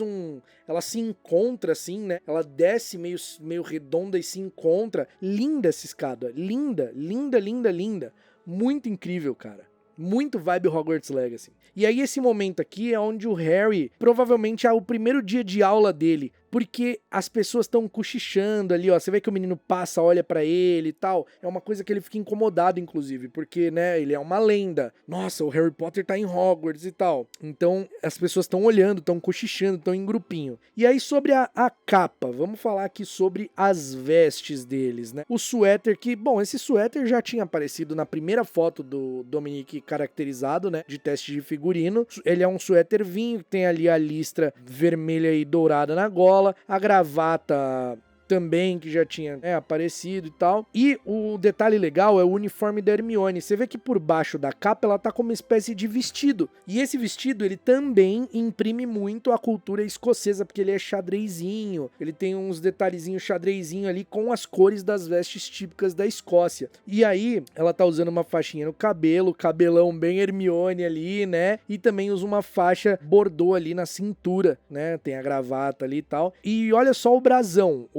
ela se encontra assim, né? Ela desce meio redonda e se encontra. Linda essa escada, linda, linda, linda, linda. Muito incrível, cara. Muito vibe Hogwarts Legacy. E aí esse momento aqui é onde o Harry, provavelmente é o primeiro dia de aula dele, porque as pessoas estão cochichando ali, ó, você vê que o menino passa, olha pra ele e tal, é uma coisa que ele fica incomodado, inclusive, porque, né, ele é uma lenda, nossa, o Harry Potter tá em Hogwarts e tal, então as pessoas estão olhando, estão cochichando, estão em grupinho. E aí sobre a capa, vamos falar aqui sobre as vestes deles, né, o suéter que, bom, esse suéter já tinha aparecido na primeira foto do Dominique caracterizado, né, de teste de figurino, ele é um suéter vinho, tem ali a listra vermelha e dourada na gola, a gravata também, que já tinha aparecido e tal. E o detalhe legal é o uniforme da Hermione. Você vê que por baixo da capa ela tá como uma espécie de vestido. E esse vestido, ele também imprime muito a cultura escocesa, porque ele é xadrezinho, ele tem uns detalhezinhos xadrezinho ali com as cores das vestes típicas da Escócia. E aí, ela tá usando uma faixinha no cabelo, cabelão bem Hermione ali, né? E também usa uma faixa bordô ali na cintura, né? Tem a gravata ali e tal. E olha só o brasão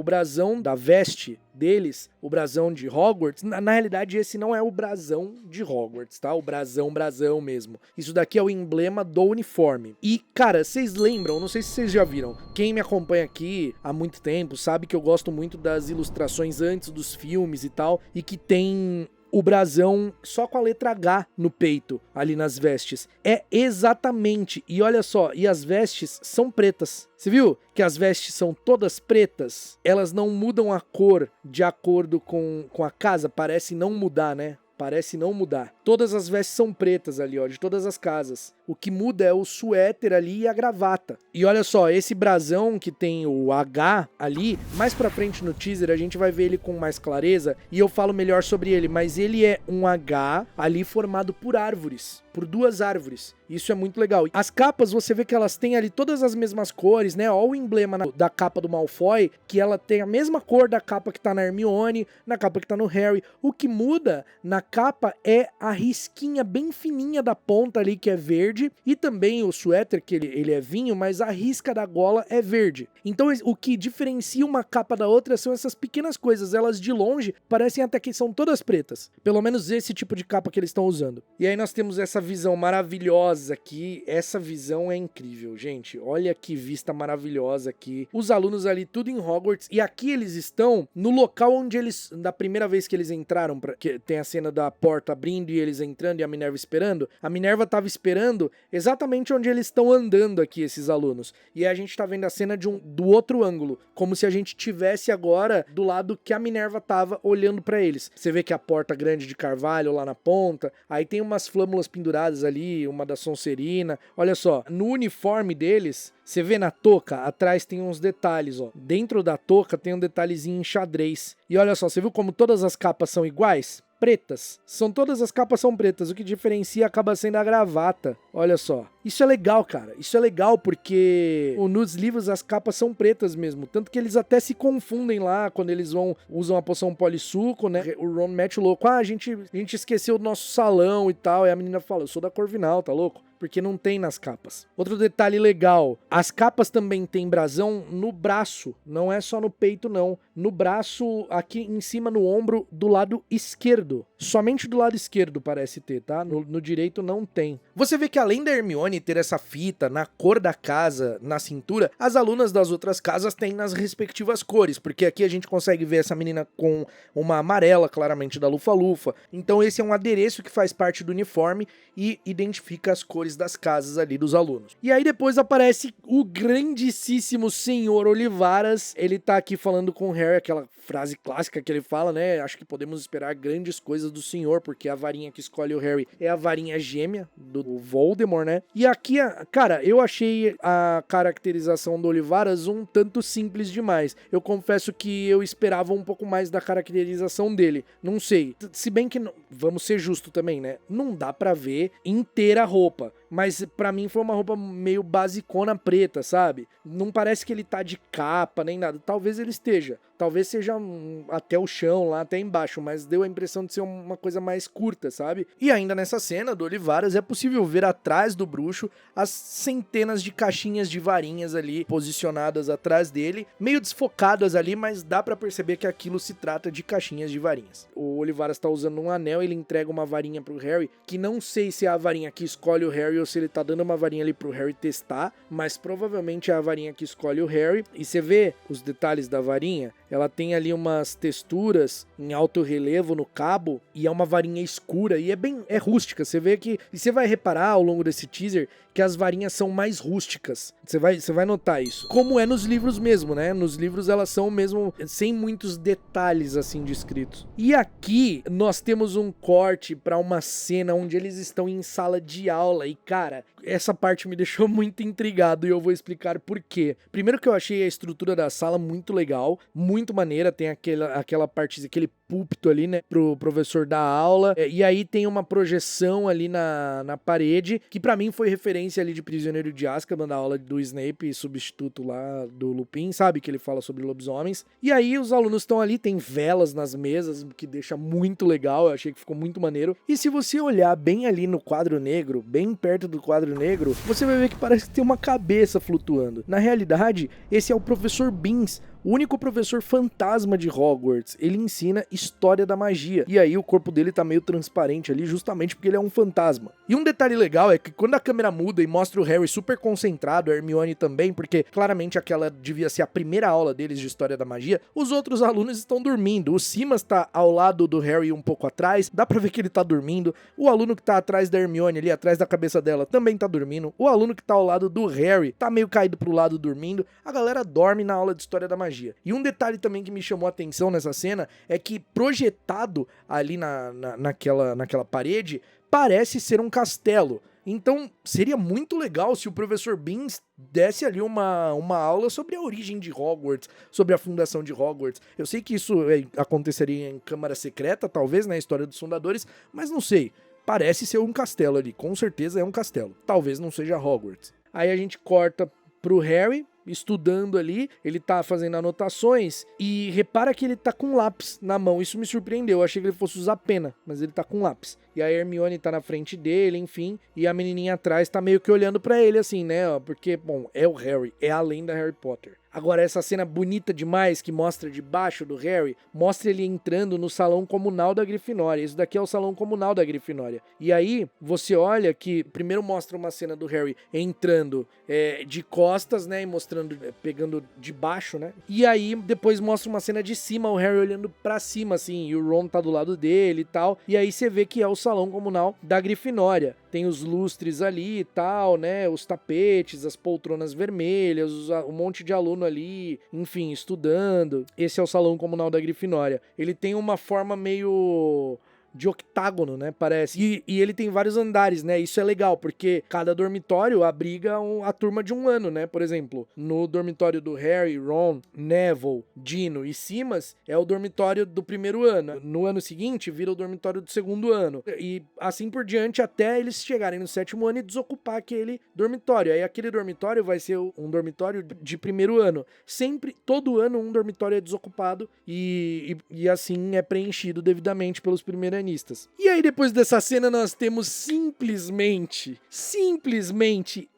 da veste deles, o brasão de Hogwarts, na realidade esse não é o brasão de Hogwarts, tá? O brasão mesmo. Isso daqui é o emblema do uniforme. E, cara, vocês lembram, não sei se vocês já viram, quem me acompanha aqui há muito tempo sabe que eu gosto muito das ilustrações antes dos filmes e tal, e que tem o brasão só com a letra H no peito, ali nas vestes. É exatamente, e olha só, e as vestes são pretas. Você viu que as vestes são todas pretas? Elas não mudam a cor de acordo com a casa, parece não mudar, né? parece não mudar. Todas as vestes são pretas ali, ó, de todas as casas. O que muda é o suéter ali e a gravata. E olha só, esse brasão que tem o H ali, mais pra frente no teaser a gente vai ver ele com mais clareza e eu falo melhor sobre ele, mas ele é um H ali formado por árvores, por 2 árvores. Isso é muito legal. As capas, você vê que elas têm ali todas as mesmas cores, né? Olha o emblema da capa do Malfoy, que ela tem a mesma cor da capa que tá na Hermione, na capa que tá no Harry. O que muda na capa é a risquinha bem fininha da ponta ali, que é verde, e também o suéter, que ele é vinho, mas a risca da gola é verde. Então o que diferencia uma capa da outra são essas pequenas coisas. Elas de longe parecem até que são todas pretas. Pelo menos esse tipo de capa que eles estão usando. E aí nós temos essa visão maravilhosa aqui. Essa visão é incrível, gente. Olha que vista maravilhosa aqui. Os alunos ali tudo em Hogwarts. E aqui eles estão no local onde eles, da primeira vez que eles entraram, que tem a cena da porta abrindo e eles entrando e a Minerva esperando. A Minerva tava esperando exatamente onde eles estão andando aqui, esses alunos. E a gente tá vendo a cena do outro ângulo, como se a gente tivesse agora do lado que a Minerva tava olhando pra eles. Você vê que a porta grande de carvalho lá na ponta, aí tem umas flâmulas penduradas ali, uma da Sonserina. Olha só, no uniforme deles, você vê na touca, atrás tem uns detalhes, ó. Dentro da touca tem um detalhezinho em xadrez. E olha só, você viu como todas as capas são iguais? Pretas. Todas as capas são pretas. O que diferencia acaba sendo a gravata. Olha só. Isso é legal, cara. Isso é legal porque nos livros as capas são pretas mesmo. Tanto que eles até se confundem lá quando eles usam a poção polissuco, né? O Ron mete o louco. A gente esqueceu do nosso salão e tal. E a menina fala, eu sou da Corvinal, tá louco? Porque não tem nas capas. Outro detalhe legal, as capas também tem brasão no braço, não é só no peito não, no braço aqui em cima no ombro do lado esquerdo, somente do lado esquerdo parece ter, tá? No direito não tem. Você vê que além da Hermione ter essa fita na cor da casa na cintura, as alunas das outras casas têm nas respectivas cores, porque aqui a gente consegue ver essa menina com uma amarela, claramente da Lufa-Lufa, então esse é um adereço que faz parte do uniforme e identifica as cores das casas ali dos alunos. E aí depois aparece o grandíssimo senhor Olivaras, ele tá aqui falando com o Harry, aquela frase clássica que ele fala, né, acho que podemos esperar grandes coisas do senhor, porque a varinha que escolhe o Harry é a varinha gêmea do Voldemort, né, e aqui, cara, eu achei a caracterização do Olivaras um tanto simples demais, eu confesso que eu esperava um pouco mais da caracterização dele, não sei, se bem que, vamos ser justos também, né, não dá pra ver inteira a roupa, mas pra mim foi uma roupa meio basicona preta, sabe? Não parece que ele tá de capa nem nada. Talvez ele esteja. Talvez seja até o chão, lá até embaixo, mas deu a impressão de ser uma coisa mais curta, sabe? E ainda nessa cena do Olivaras é possível ver atrás do bruxo as centenas de caixinhas de varinhas ali posicionadas atrás dele, meio desfocadas ali, mas dá pra perceber que aquilo se trata de caixinhas de varinhas. O Olivaras tá usando um anel, ele entrega uma varinha pro Harry, que não sei se é a varinha que escolhe o Harry ou se ele tá dando uma varinha ali pro Harry testar, mas provavelmente é a varinha que escolhe o Harry. E você vê os detalhes da varinha, ela tem ali umas texturas em alto relevo no cabo e é uma varinha escura e é rústica. Você vê que, e você vai reparar ao longo desse teaser que as varinhas são mais rústicas. Você vai notar isso. Como é nos livros mesmo, né? Nos livros elas são mesmo sem muitos detalhes assim descritos. E aqui nós temos um corte para uma cena onde eles estão em sala de aula e, cara, essa parte me deixou muito intrigado e eu vou explicar por quê. Primeiro que eu achei a estrutura da sala muito legal, muito maneira, tem aquela parte, aquele púlpito ali, né, pro professor dar aula, e aí tem uma projeção ali na parede, que pra mim foi referência ali de Prisioneiro de Azkaban, da aula do Snape, substituto lá do Lupin, sabe, que ele fala sobre lobisomens, e aí os alunos estão ali, tem velas nas mesas, que deixa muito legal, eu achei que ficou muito maneiro, e se você olhar bem ali no quadro negro, bem perto do quadro negro, você vai ver que parece que tem uma cabeça flutuando. Na realidade, esse é o professor Binns, o único professor fantasma de Hogwarts. Ele ensina história da magia. E aí o corpo dele tá meio transparente ali, justamente porque ele é um fantasma. E um detalhe legal é que quando a câmera muda e mostra o Harry super concentrado, a Hermione também, porque claramente aquela devia ser a primeira aula deles de história da magia, os outros alunos estão dormindo. O Simas tá ao lado do Harry um pouco atrás, dá pra ver que ele tá dormindo. O aluno que tá atrás da Hermione ali, atrás da cabeça dela, também tá dormindo. O aluno que tá ao lado do Harry tá meio caído pro lado dormindo. A galera dorme na aula de história da magia. magia. E um detalhe também que me chamou a atenção nessa cena é que projetado ali naquela parede parece ser um castelo. Então, seria muito legal se o professor Bean desse ali uma aula sobre a origem de Hogwarts, sobre a fundação de Hogwarts. Eu sei que isso aconteceria em Câmara Secreta, talvez, na história dos fundadores, mas não sei. Parece ser um castelo ali, com certeza é um castelo. Talvez não seja Hogwarts. Aí a gente corta pro Harry, estudando ali, ele tá fazendo anotações e repara que ele tá com lápis na mão. Isso me surpreendeu, eu achei que ele fosse usar pena, mas ele tá com lápis. E a Hermione tá na frente dele, enfim, e a menininha atrás tá meio que olhando pra ele assim, né, ó, porque, bom, é o Harry, é a lenda Harry Potter. Agora, essa cena bonita demais que mostra debaixo do Harry, mostra ele entrando no salão comunal da Grifinória. Isso daqui é o salão comunal da Grifinória. E aí, você olha que primeiro mostra uma cena do Harry entrando de costas, né, e mostrando, pegando de baixo, né. E aí, depois mostra uma cena de cima, o Harry olhando pra cima, assim, e o Ron tá do lado dele e tal. E aí você vê que é o salão comunal da Grifinória. Tem os lustres ali e tal, né, os tapetes, as poltronas vermelhas, um monte de aluno ali, enfim, estudando. Esse é o salão comunal da Grifinória. Ele tem uma forma meio de octágono, né, parece. E ele tem vários andares, né, isso é legal, porque cada dormitório abriga a turma de um ano, né, por exemplo, no dormitório do Harry, Ron, Neville, Dino e Simas, é o dormitório do primeiro ano. No ano seguinte, vira o dormitório do segundo ano. E assim por diante, até eles chegarem no sétimo ano e desocupar aquele dormitório. Aí aquele dormitório vai ser um dormitório de primeiro ano. Sempre, todo ano, um dormitório é desocupado e assim é preenchido devidamente pelos primeiros. E aí depois dessa cena nós temos simplesmente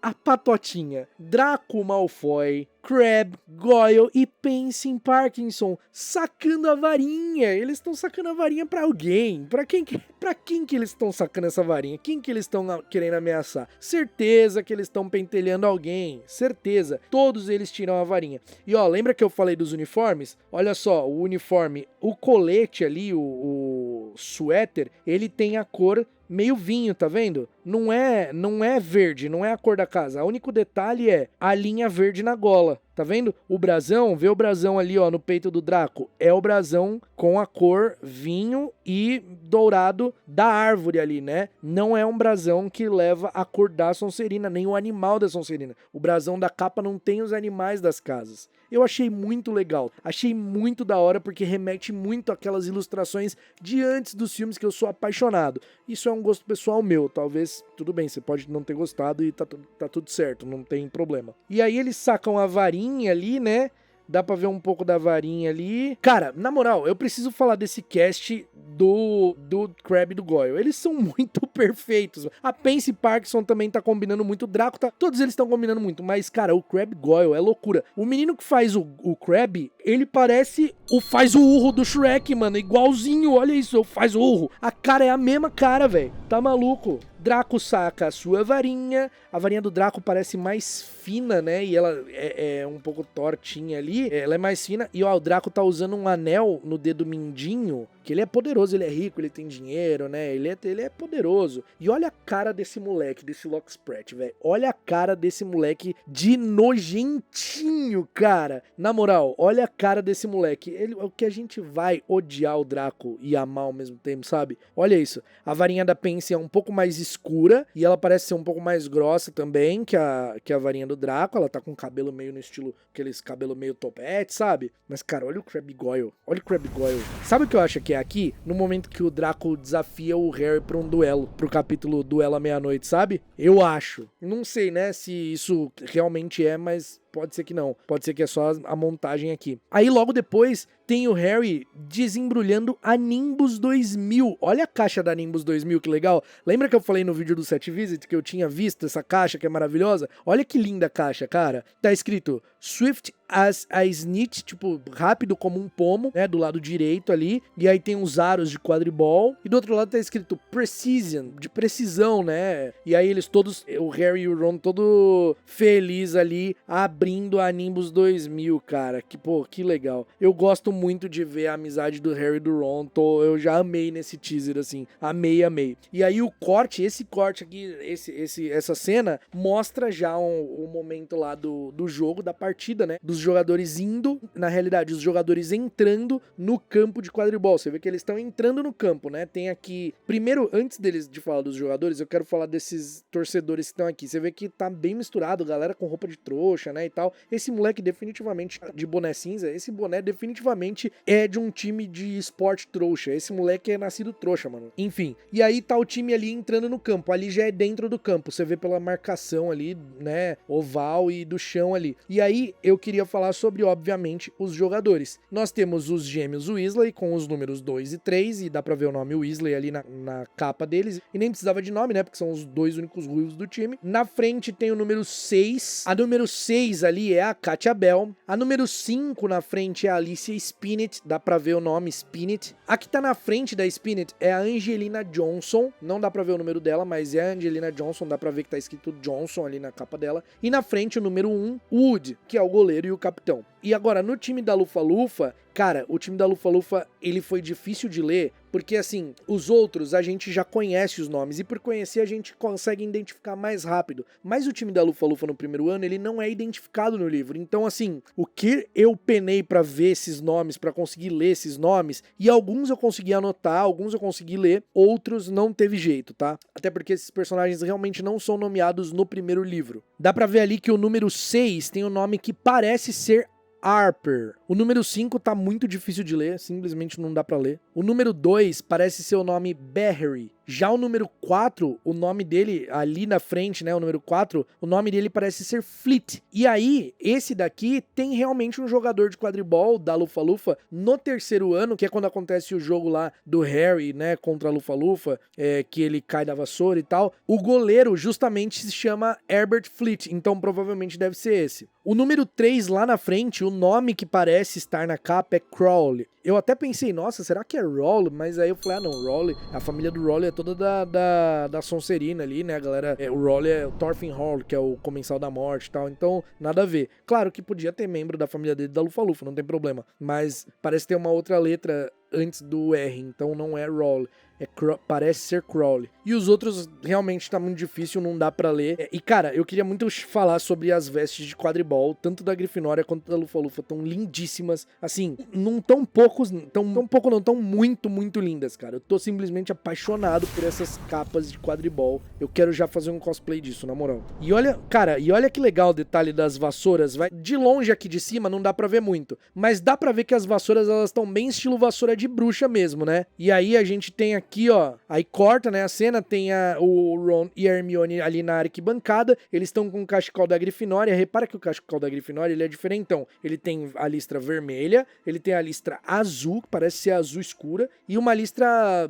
a patotinha, Draco Malfoy, Crabbe, Goyle e Pansy Parkinson sacando a varinha. Eles estão sacando a varinha pra alguém. Pra quem que eles estão sacando essa varinha? Quem que eles estão querendo ameaçar? Certeza que eles estão pentelhando alguém. Certeza. Todos eles tiram a varinha. E ó, lembra que eu falei dos uniformes? Olha só, o uniforme, o colete ali, o suéter, ele tem a cor meio vinho, tá vendo? Não é verde, não é a cor da casa. O único detalhe é a linha verde na gola. Tá vendo? O brasão, vê o brasão ali, ó, no peito do Draco. É o brasão com a cor vinho e dourado da árvore ali, né? Não é um brasão que leva a cor da Sonserina, nem o animal da Sonserina. O brasão da capa não tem os animais das casas. Eu achei muito legal. Achei muito da hora porque remete muito àquelas ilustrações de antes dos filmes que eu sou apaixonado. Isso é um gosto pessoal meu. Talvez, tudo bem, você pode não ter gostado e tá tudo certo, não tem problema. E aí eles sacam a varinha ali, né? Dá pra ver um pouco da varinha ali. Cara, na moral, eu preciso falar desse cast do Crabbe e do Goyle. Eles são muito perfeitos. A Pansy Parkinson também tá combinando muito. O Draco tá... Todos eles estão combinando muito. Mas, cara, o Crabbe Goyle é loucura. O menino que faz o Crabbe, ele parece faz o urro do Shrek, mano. Igualzinho, olha isso. Faz o urro. A cara é a mesma cara, velho. Tá maluco? Draco saca a sua varinha. A varinha do Draco parece mais fina, né? E ela é um pouco tortinha ali. Ela é mais fina. E ó, o Draco tá usando um anel no dedo mindinho. Que ele é poderoso, ele é rico, ele tem dinheiro, né? Ele é poderoso. E olha a cara desse moleque, desse Locksprat, velho. Olha a cara desse moleque de nojentinho, cara. Na moral, olha a cara desse moleque. O que a gente vai odiar o Draco e amar ao mesmo tempo, sabe? Olha isso. A varinha da Pansy é um pouco mais escura e ela parece ser um pouco mais grossa também que a varinha do Draco. Ela tá com cabelo meio no estilo, aqueles cabelo meio topete, sabe? Mas, cara, olha o Crabbe Goyle. Olha o Crabbe Goyle. Sabe o que eu acho que é aqui? No momento que o Draco desafia o Harry pra um duelo, pro capítulo Duelo à Meia-Noite, sabe? Eu acho. Não sei, né, se isso realmente é, mas pode ser que não. Pode ser que é só a montagem aqui. Aí logo depois tem o Harry desembrulhando a Nimbus 2000. Olha a caixa da Nimbus 2000, que legal. Lembra que eu falei no vídeo do Set Visit que eu tinha visto essa caixa que é maravilhosa? Olha que linda a caixa, cara. Tá escrito Swift as a Snitch, tipo, rápido como um pomo, né, do lado direito ali. E aí tem os aros de quadribol. E do outro lado tá escrito Precision, de precisão, né? E aí eles todos, o Harry e o Ron todo feliz ali, abrindo abrindo a Nimbus 2000, cara. Que legal. Eu gosto muito de ver a amizade do Harry e do Ron. Eu já amei nesse teaser, assim. Amei. E aí esse corte aqui, essa cena, mostra já o momento lá do jogo, da partida, né? Dos jogadores indo, na realidade, os jogadores entrando no campo de quadribol. Você vê que eles estão entrando no campo, né? Tem aqui... Primeiro, antes de falar dos jogadores, eu quero falar desses torcedores que estão aqui. Você vê que tá bem misturado, galera com roupa de trouxa, né, e tal. Esse moleque definitivamente, de boné cinza, esse boné definitivamente é de um time de esporte trouxa. Esse moleque é nascido trouxa, mano. Enfim, e aí tá o time ali entrando no campo. Ali já é dentro do campo. Você vê pela marcação ali, né, oval e do chão ali. E aí eu queria falar sobre, obviamente, os jogadores. Nós temos os gêmeos Weasley com os números 2 e 3, e dá pra ver o nome Weasley ali na capa deles. E nem precisava de nome, né, porque são os dois únicos ruivos do time. Na frente tem o número 6. A número 6 ali é a Katia Bell. A número 5 na frente é a Alicia Spinett. Dá pra ver o nome Spinett. A que tá na frente da Spinett é a Angelina Johnson. Não dá pra ver o número dela, mas é a Angelina Johnson. Dá pra ver que tá escrito Johnson ali na capa dela. E na frente o número 1, Wood, que é o goleiro e o capitão. E agora, no time da Lufa-Lufa, cara, o time da Lufa-Lufa, ele foi difícil de ler, porque assim, os outros a gente já conhece os nomes, e por conhecer a gente consegue identificar mais rápido. Mas o time da Lufa-Lufa no primeiro ano, ele não é identificado no livro. Então assim, o que eu penei pra ver esses nomes, pra conseguir ler esses nomes, e alguns eu consegui anotar, alguns eu consegui ler, outros não teve jeito, tá? Até porque esses personagens realmente não são nomeados no primeiro livro. Dá pra ver ali que o número 6 tem um nome que parece ser Harper. O número 5 tá muito difícil de ler, simplesmente não dá pra ler. O número 2 parece ser o nome Barry. Já o número 4, o nome dele ali na frente, né, o número 4, o nome dele parece ser Fleet. E aí, esse daqui tem realmente um jogador de quadribol da Lufa-Lufa no terceiro ano, que é quando acontece o jogo lá do Harry, né, contra a Lufa-Lufa, que ele cai da vassoura e tal. O goleiro justamente se chama Herbert Fleet, então provavelmente deve ser esse. O número 3 lá na frente, o nome que parece estar na capa é Crowley. Eu até pensei, nossa, será que é Rowley? Mas aí eu falei, não, Rowley, a família do Rowley é toda da Sonserina ali, né, a galera, o Rowley é o Thorfinn Hall, que é o Comensal da Morte e tal, então nada a ver. Claro que podia ter membro da família dele da Lufa-Lufa, não tem problema, mas parece ter uma outra letra antes do R, então não é Rowley. Parece ser Crowley. E os outros realmente tá muito difícil, não dá pra ler. E cara, eu queria muito falar sobre as vestes de quadribol, tanto da Grifinória quanto da Lufa-Lufa, tão lindíssimas. Assim, não tão poucos, tão muito lindas, cara. Eu tô simplesmente apaixonado por essas capas de quadribol. Eu quero já fazer um cosplay disso, na moral. E olha, cara, que legal o detalhe das vassouras. De longe aqui de cima não dá pra ver muito, mas dá pra ver que as vassouras, elas estão bem estilo vassoura de bruxa mesmo, né? E aí a gente tem aqui, ó, aí corta, né, a cena, tem o Ron e a Hermione ali na arquibancada, eles estão com o cachecol da Grifinória. Repara que o cachecol da Grifinória, ele é diferentão. Ele tem a listra vermelha, ele tem a listra azul, que parece ser azul escura, e uma listra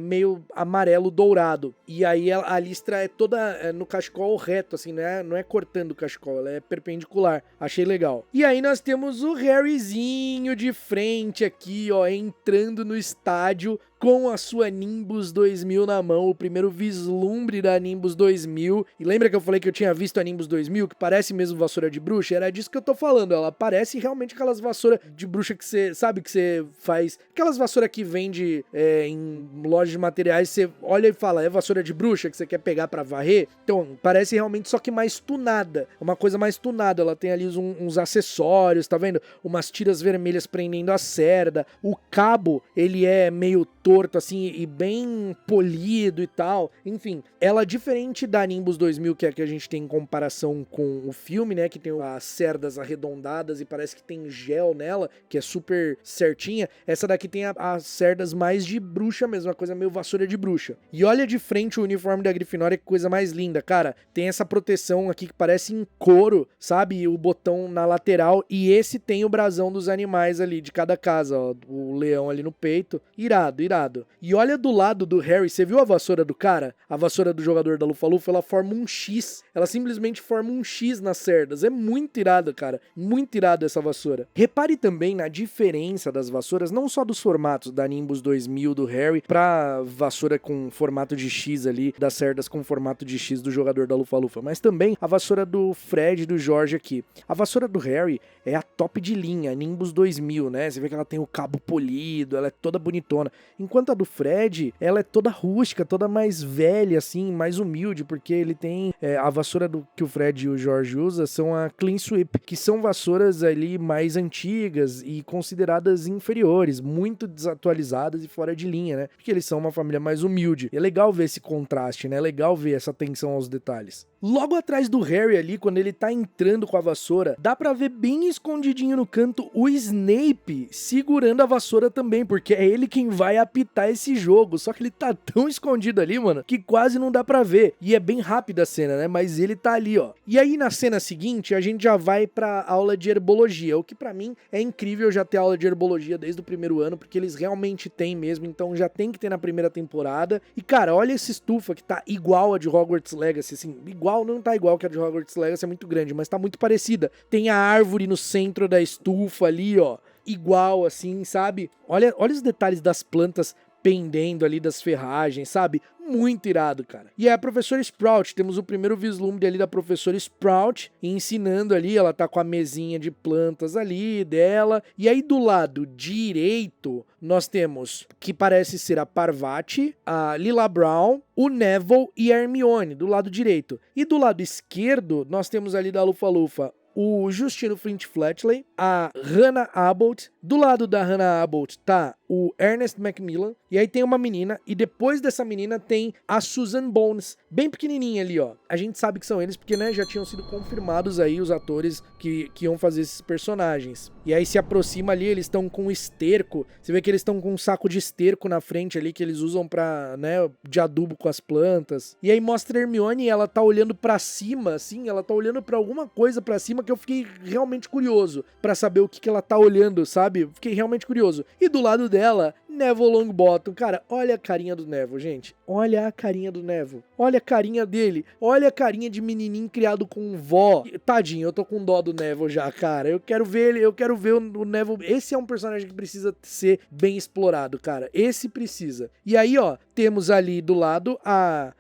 meio amarelo dourado. E aí a listra é toda no cachecol reto, assim, não é cortando o cachecol, ela é perpendicular. Achei legal. E aí nós temos o Harryzinho de frente aqui, ó, entrando no estádio com a sua Nimbus 2000 na mão, o primeiro vislumbre da Nimbus 2000. E lembra que eu falei que eu tinha visto a Nimbus 2000, que parece mesmo vassoura de bruxa? Era disso que eu tô falando, ela parece realmente aquelas vassouras de bruxa que você, sabe, que você faz, aquelas vassouras que vende em lojas de materiais, você olha e fala, é vassoura de bruxa que você quer pegar pra varrer? Então, parece realmente, só que mais tunada, uma coisa mais tunada. Ela tem ali uns acessórios, tá vendo? Umas tiras vermelhas prendendo a cerda, o cabo, ele é meio torto assim e bem polido e tal. Enfim, ela diferente da Nimbus 2000, que é a que a gente tem em comparação com o filme, né, que tem as cerdas arredondadas e parece que tem gel nela, que é super certinha. Essa daqui tem as cerdas mais de bruxa mesmo, uma coisa meio vassoura de bruxa. E olha de frente o uniforme da Grifinória, que coisa mais linda, cara. Tem essa proteção aqui que parece em couro, sabe? O botão na lateral, e esse tem o brasão dos animais ali de cada casa, ó, o leão ali no peito. Irado. irado. E olha do lado do Harry, você viu a vassoura do cara? A vassoura do jogador da Lufa-Lufa, ela forma um X. Ela simplesmente forma um X nas cerdas. É muito irado, cara. Muito irado essa vassoura. Repare também na diferença das vassouras, não só dos formatos da Nimbus 2000 do Harry pra vassoura com formato de X ali, das cerdas com formato de X do jogador da Lufa-Lufa, mas também a vassoura do Fred e do Jorge aqui. A vassoura do Harry é a top de linha, a Nimbus 2000, né? Você vê que ela tem o cabo polido, ela é toda bonitona. Enquanto a do Fred, ela é toda rústica, toda mais velha, assim, mais humilde, porque ele tem a vassoura que o Fred e o Jorge usam são a Clean Sweep, que são vassouras ali mais antigas e consideradas inferiores, muito desatualizadas e fora de linha, né? Porque eles são uma família mais humilde. E é legal ver esse contraste, né? É legal ver essa atenção aos detalhes. Logo atrás do Harry ali, quando ele tá entrando com a vassoura, dá pra ver bem escondidinho no canto o Snape segurando a vassoura também, porque é ele quem vai apitar esse jogo. Só que ele tá tão escondido ali, mano, que quase não dá pra ver. E é bem rápida a cena, né? Mas ele tá ali, ó. E aí na cena seguinte, a gente já vai pra aula de herbologia, o que pra mim é incrível já ter aula de herbologia desde o primeiro ano, porque eles realmente têm mesmo, então já tem que ter na primeira temporada. E cara, olha essa estufa que tá igual a de Hogwarts Legacy, assim, igual, não tá igual que a de Hogwarts Legacy, é muito grande, mas tá muito parecida. Tem a árvore no centro da estufa ali, ó, igual assim, sabe? Olha os detalhes das plantas pendendo ali das ferragens, sabe? Muito irado, cara. E é a professora Sprout, temos o primeiro vislumbre ali da professora Sprout ensinando ali, ela tá com a mesinha de plantas ali dela, e aí do lado direito nós temos, que parece ser a Parvati, a Lila Brown, o Neville e a Hermione, do lado direito. E do lado esquerdo nós temos ali da Lufa-Lufa o Justino Flint Fletchley, a Hannah Abbott, do lado da Hannah Abbott tá o Ernest Macmillan, e aí tem uma menina, e depois dessa menina tem a Susan Bones, bem pequenininha ali, ó. A gente sabe que são eles porque, né, já tinham sido confirmados aí os atores que iam fazer esses personagens. E aí se aproxima ali, eles estão com esterco, você vê que eles estão com um saco de esterco na frente ali, que eles usam pra, né, de adubo com as plantas. E aí mostra a Hermione, ela tá olhando pra cima, assim, ela tá olhando pra alguma coisa pra cima que eu fiquei realmente curioso pra saber o que ela tá olhando, sabe? Fiquei realmente curioso. E do lado dela, Neville Longbottom. Cara, olha a carinha do Neville, gente. Olha a carinha do Neville. Olha a carinha dele. Olha a carinha de menininho criado com vó. Tadinho, eu tô com dó do Neville já, cara. Eu quero ver ele, eu quero ver o Neville. Esse é um personagem que precisa ser bem explorado, cara. Esse precisa. E aí, ó, temos ali do lado a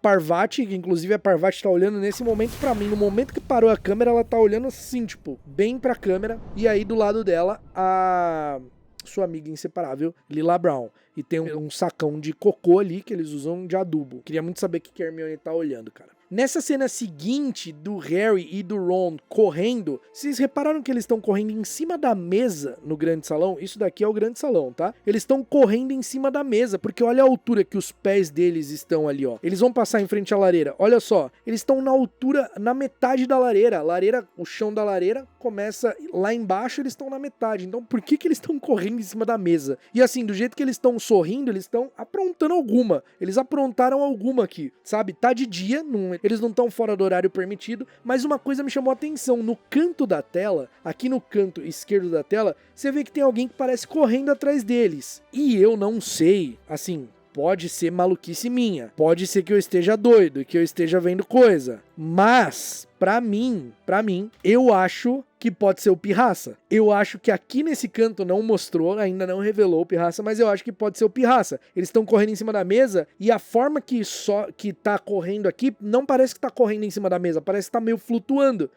Parvati, que inclusive a Parvati tá olhando nesse momento pra mim. No momento que parou a câmera, ela tá olhando assim, tipo, bem pra câmera. E aí do lado dela, a sua amiga inseparável, Lila Brown. E tem um sacão de cocô ali que eles usam de adubo. Queria muito saber o que a Hermione tá olhando, cara. Nessa cena seguinte do Harry e do Ron correndo, vocês repararam que eles estão correndo em cima da mesa no grande salão? Isso daqui é o grande salão, tá? Eles estão correndo em cima da mesa, porque olha a altura que os pés deles estão ali, ó. Eles vão passar em frente à lareira. Olha só, eles estão na altura, na metade da lareira. A lareira, o chão da lareira começa lá embaixo, eles estão na metade. Então por que eles estão correndo em cima da mesa? E assim, do jeito que eles estão sorrindo, eles estão aprontando alguma. Eles aprontaram alguma aqui, sabe? Tá de dia, eles não estão fora do horário permitido, mas uma coisa me chamou a atenção. No canto da tela, aqui no canto esquerdo da tela, você vê que tem alguém que parece correndo atrás deles. E eu não sei, assim, pode ser maluquice minha, pode ser que eu esteja doido e que eu esteja vendo coisa, mas pra mim, eu acho que pode ser o Pirraça. Eu acho que aqui nesse canto não mostrou, ainda não revelou o Pirraça, mas eu acho que pode ser o Pirraça. Eles estão correndo em cima da mesa e a forma que tá correndo aqui não parece que tá correndo em cima da mesa, parece que tá meio flutuando,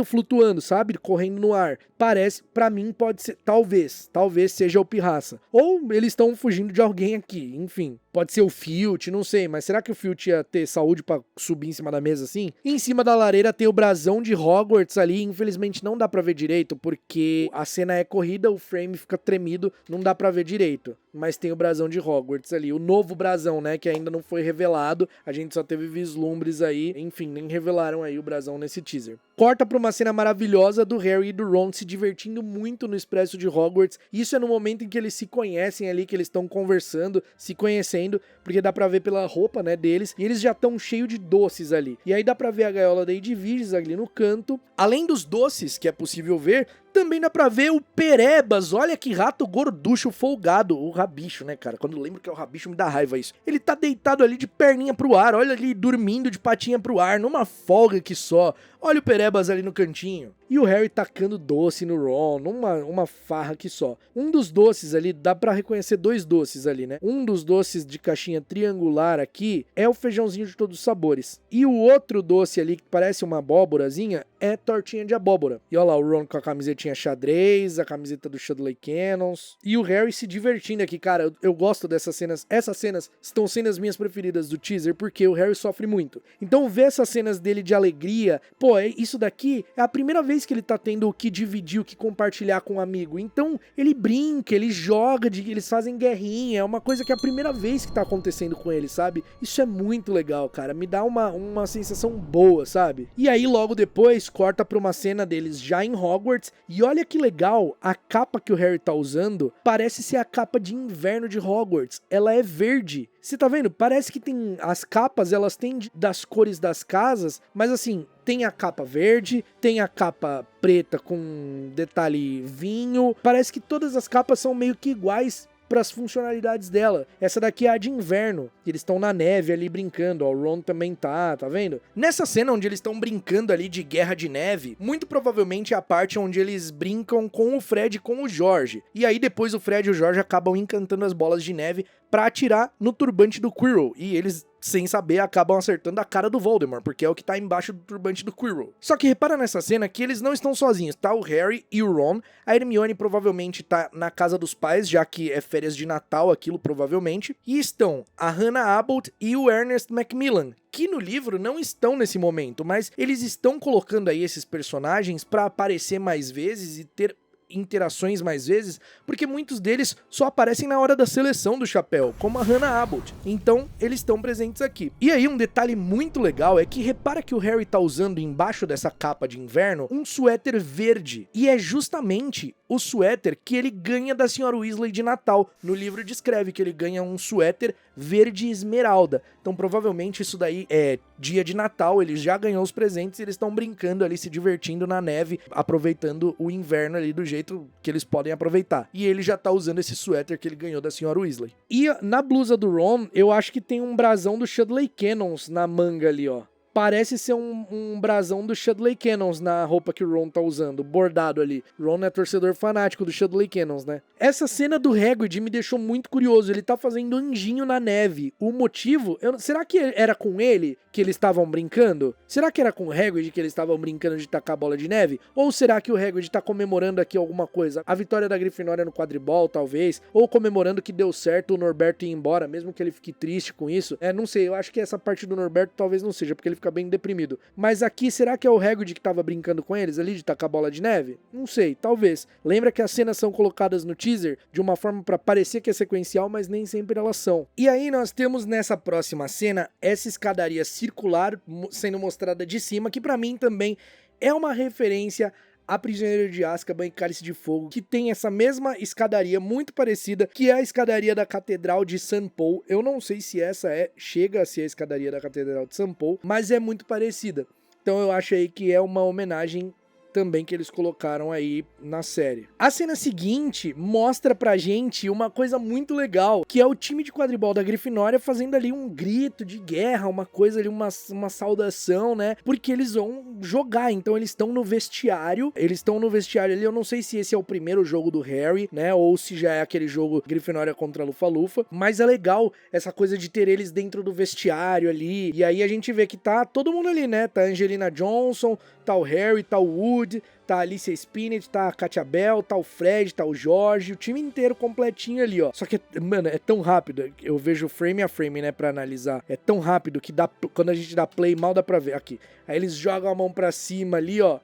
flutuando, sabe? Correndo no ar. Parece, pra mim pode ser, talvez seja o Pirraça. Ou eles estão fugindo de alguém aqui, enfim. Pode ser o Filch, não sei, mas será que o Filch ia ter saúde pra subir em cima da mesa assim? E em cima da lareira tem o brasão de Hogwarts ali, infelizmente não dá pra ver direito, porque a cena é corrida, o frame fica tremido, não dá pra ver direito. Mas tem o brasão de Hogwarts ali, o novo brasão, né, que ainda não foi revelado, a gente só teve vislumbres aí, enfim, nem revelaram aí o brasão nesse teaser. Corta pra uma cena maravilhosa do Harry e do Ron se divertindo muito no Expresso de Hogwarts, isso é no momento em que eles se conhecem ali, que eles estão conversando, se conhecendo, porque dá pra ver pela roupa, né, deles, e eles já estão cheios de doces ali. E aí dá pra ver a gaiola da Edwiges ali no canto. Além dos doces, que é possível ver, também dá pra ver o Perebas, olha que rato gorducho folgado, o Rabicho, né, cara? Quando eu lembro que é o Rabicho me dá raiva isso. Ele tá deitado ali de perninha pro ar, olha ali dormindo de patinha pro ar, numa folga que só. Olha o Perebas ali no cantinho. E o Harry tacando doce no Ron, uma farra que só. Um dos doces ali, dá pra reconhecer 2 doces ali, né? Um dos doces de caixinha triangular aqui é o feijãozinho de todos os sabores. E o outro doce ali, que parece uma abóborazinha, é tortinha de abóbora. E olha lá o Ron com a camisetinha xadrez, a camiseta do Chudley Cannons. E o Harry se divertindo aqui, cara. Eu gosto dessas cenas. Essas cenas estão sendo as minhas preferidas do teaser, porque o Harry sofre muito. Então ver essas cenas dele de alegria, pô, isso daqui é a primeira vez que ele tá tendo o que dividir, o que compartilhar com um amigo. Então ele brinca, ele joga, eles fazem guerrinha. É uma coisa que é a primeira vez que tá acontecendo com ele, sabe? Isso é muito legal, cara. Me dá uma sensação boa, sabe? E aí logo depois corta pra uma cena deles já em Hogwarts. E olha que legal, a capa que o Harry tá usando parece ser a capa de inverno de Hogwarts. Ela é verde. Você tá vendo? Parece que tem as capas, elas têm das cores das casas, mas assim, tem a capa verde, tem a capa preta com detalhe vinho. Parece que todas as capas são meio que iguais para as funcionalidades dela. Essa daqui é a de inverno, eles estão na neve ali brincando, ó, o Ron também tá vendo? Nessa cena onde eles estão brincando ali de guerra de neve, muito provavelmente é a parte onde eles brincam com o Fred e com o George. E aí depois o Fred e o George acabam encantando as bolas de neve para atirar no turbante do Quirrell, e eles, sem saber, acabam acertando a cara do Voldemort, porque é o que tá embaixo do turbante do Quirrell. Só que repara nessa cena que eles não estão sozinhos, tá o Harry e o Ron, a Hermione provavelmente tá na casa dos pais, já que é férias de Natal aquilo provavelmente, e estão a Hannah Abbott e o Ernest Macmillan, que no livro não estão nesse momento, mas eles estão colocando aí esses personagens pra aparecer mais vezes e ter interações mais vezes, porque muitos deles só aparecem na hora da seleção do chapéu, como a Hannah Abbott. Então, eles estão presentes aqui. E aí, um detalhe muito legal é que repara que o Harry tá usando embaixo dessa capa de inverno um suéter verde. E é justamente o suéter que ele ganha da Sra. Weasley de Natal. No livro descreve que ele ganha um suéter verde esmeralda. Então, provavelmente, isso daí é dia de Natal, ele já ganhou os presentes e eles estão brincando ali, se divertindo na neve, aproveitando o inverno ali do jeito que eles podem aproveitar. E ele já tá usando esse suéter que ele ganhou da Sra. Weasley. E na blusa do Ron, eu acho que tem um brasão do Chudley Cannons na manga ali, ó. Parece ser um brasão do Chudley Cannons na roupa que o Ron tá usando, bordado ali. Ron é torcedor fanático do Chudley Cannons, né? Essa cena do Hagrid me deixou muito curioso. Ele tá fazendo anjinho na neve. O motivo... será que era com ele que eles estavam brincando? Será que era com o Hagrid que eles estavam brincando de tacar bola de neve? Ou será que o Hagrid tá comemorando aqui alguma coisa? A vitória da Grifinória no quadribol, talvez? Ou comemorando que deu certo o Norberto ir embora, mesmo que ele fique triste com isso? Não sei. Eu acho que essa parte do Norberto talvez não seja, porque ele fica bem deprimido. Mas aqui, será que é o Hagrid que tava brincando com eles ali de tacar bola de neve? Não sei, talvez. Lembra que as cenas são colocadas no teaser de uma forma pra parecer que é sequencial, mas nem sempre elas são. E aí nós temos nessa próxima cena essa escadaria circular sendo mostrada de cima, que pra mim também é uma referência a Prisioneiro de Azkaban e Cálice de Fogo, que tem essa mesma escadaria muito parecida, que é a escadaria da Catedral de St. Paul. Eu não sei se essa chega a ser a escadaria da Catedral de St. Paul, mas é muito parecida. Então eu acho aí que é uma homenagem também que eles colocaram aí na série. A cena seguinte mostra pra gente uma coisa muito legal, que é o time de quadribol da Grifinória fazendo ali um grito de guerra, uma coisa ali, uma saudação, né? Porque eles vão jogar, então eles estão no vestiário, ali, eu não sei se esse é o primeiro jogo do Harry, né? Ou se já é aquele jogo Grifinória contra Lufa-Lufa, mas é legal essa coisa de ter eles dentro do vestiário ali, e aí a gente vê que tá todo mundo ali, né? Tá a Angelina Johnson, tá o Harry, tá o Woody, tá a Alicia Spinnet, tá a Katia Bell, tá o Fred, tá o Jorge, o time inteiro completinho ali, ó. Só que, mano, é tão rápido, eu vejo frame a frame, né, pra analisar. É tão rápido que quando a gente dá play, mal dá pra ver. Aqui. Aí eles jogam a mão pra cima ali, ó.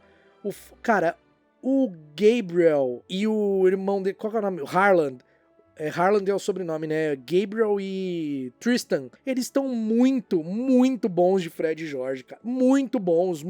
Cara, o Gabriel e o irmão dele, qual que é o nome? O Harland. Harland é o sobrenome, né? Gabriel e Tristan, eles estão muito, muito bons de Fred e George, cara. Muito bons,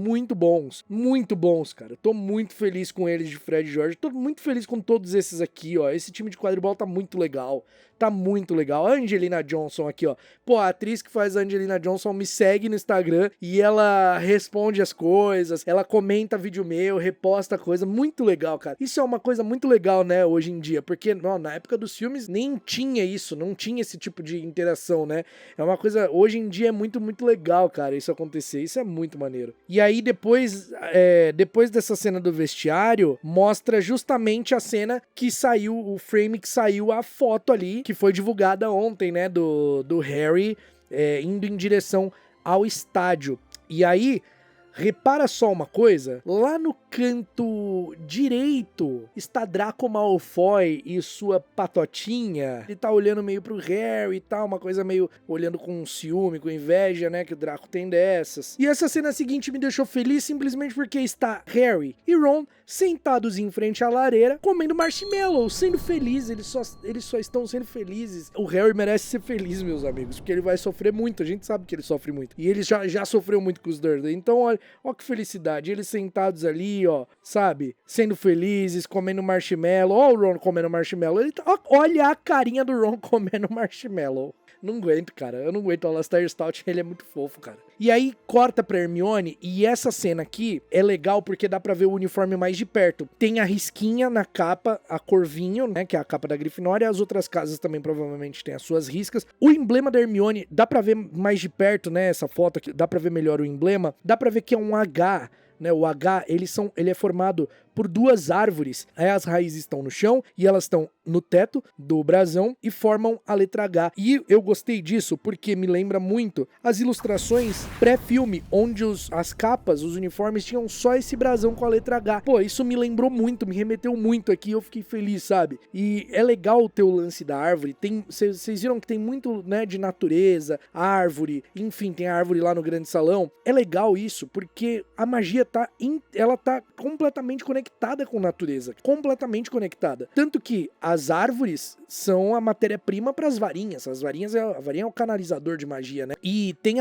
cara. Eu tô muito feliz com eles de Fred e George. Tô muito feliz com todos esses aqui, ó. Esse time de quadribol tá muito legal. tá muito legal. A Angelina Johnson aqui, ó. Pô, a atriz que faz a Angelina Johnson me segue no Instagram e ela responde as coisas, ela comenta vídeo meu, reposta coisa, muito legal, cara. Isso é uma coisa muito legal, né, hoje em dia, porque na época dos filmes nem tinha isso, não tinha esse tipo de interação, né? É uma coisa, hoje em dia é muito, muito legal, cara, isso acontecer, isso é muito maneiro. E aí depois dessa cena do vestiário, mostra justamente a cena que saiu, o frame que saiu a foto ali, que foi divulgada ontem, né, do Harry indo em direção ao estádio. E aí, repara só uma coisa, lá no canto direito está Draco Malfoy e sua patotinha. Ele tá olhando meio pro Harry e tal, uma coisa meio olhando com ciúme, com inveja, né, que o Draco tem dessas. E essa cena seguinte me deixou feliz simplesmente porque está Harry e Ron sentados em frente à lareira, comendo marshmallow, sendo felizes, eles só estão sendo felizes. O Harry merece ser feliz, meus amigos, porque ele vai sofrer muito, a gente sabe que ele sofre muito. E ele já sofreu muito com os Dursley, então olha, ó que felicidade, eles sentados ali, ó, sabe, sendo felizes, comendo marshmallow, ó o Ron comendo marshmallow, olha a carinha do Ron comendo marshmallow. Não aguento, cara. Eu não aguento. O Alastair Stout, ele é muito fofo, cara. E aí, corta pra Hermione. E essa cena aqui é legal porque dá pra ver o uniforme mais de perto. Tem a risquinha na capa, a cor vinho, né? Que é a capa da Grifinória. As outras casas também provavelmente têm as suas riscas. O emblema da Hermione, dá pra ver mais de perto, né? Essa foto aqui, dá pra ver melhor o emblema. Dá pra ver que é um H, né? O H, ele é formado por duas árvores. Aí as raízes estão no chão e elas estão no teto do brasão e formam a letra H. E eu gostei disso porque me lembra muito as ilustrações pré-filme, onde as capas, os uniformes tinham só esse brasão com a letra H. Pô, isso me lembrou muito, me remeteu muito aqui, eu fiquei feliz, sabe? E é legal ter o lance da árvore. Vocês viram que tem muito, né, de natureza, árvore, enfim, tem a árvore lá no grande salão. É legal isso porque a magia ela tá completamente conectada com a natureza, completamente conectada. Tanto que as árvores são a matéria-prima para as varinhas. A varinha é o canalizador de magia, né? E tem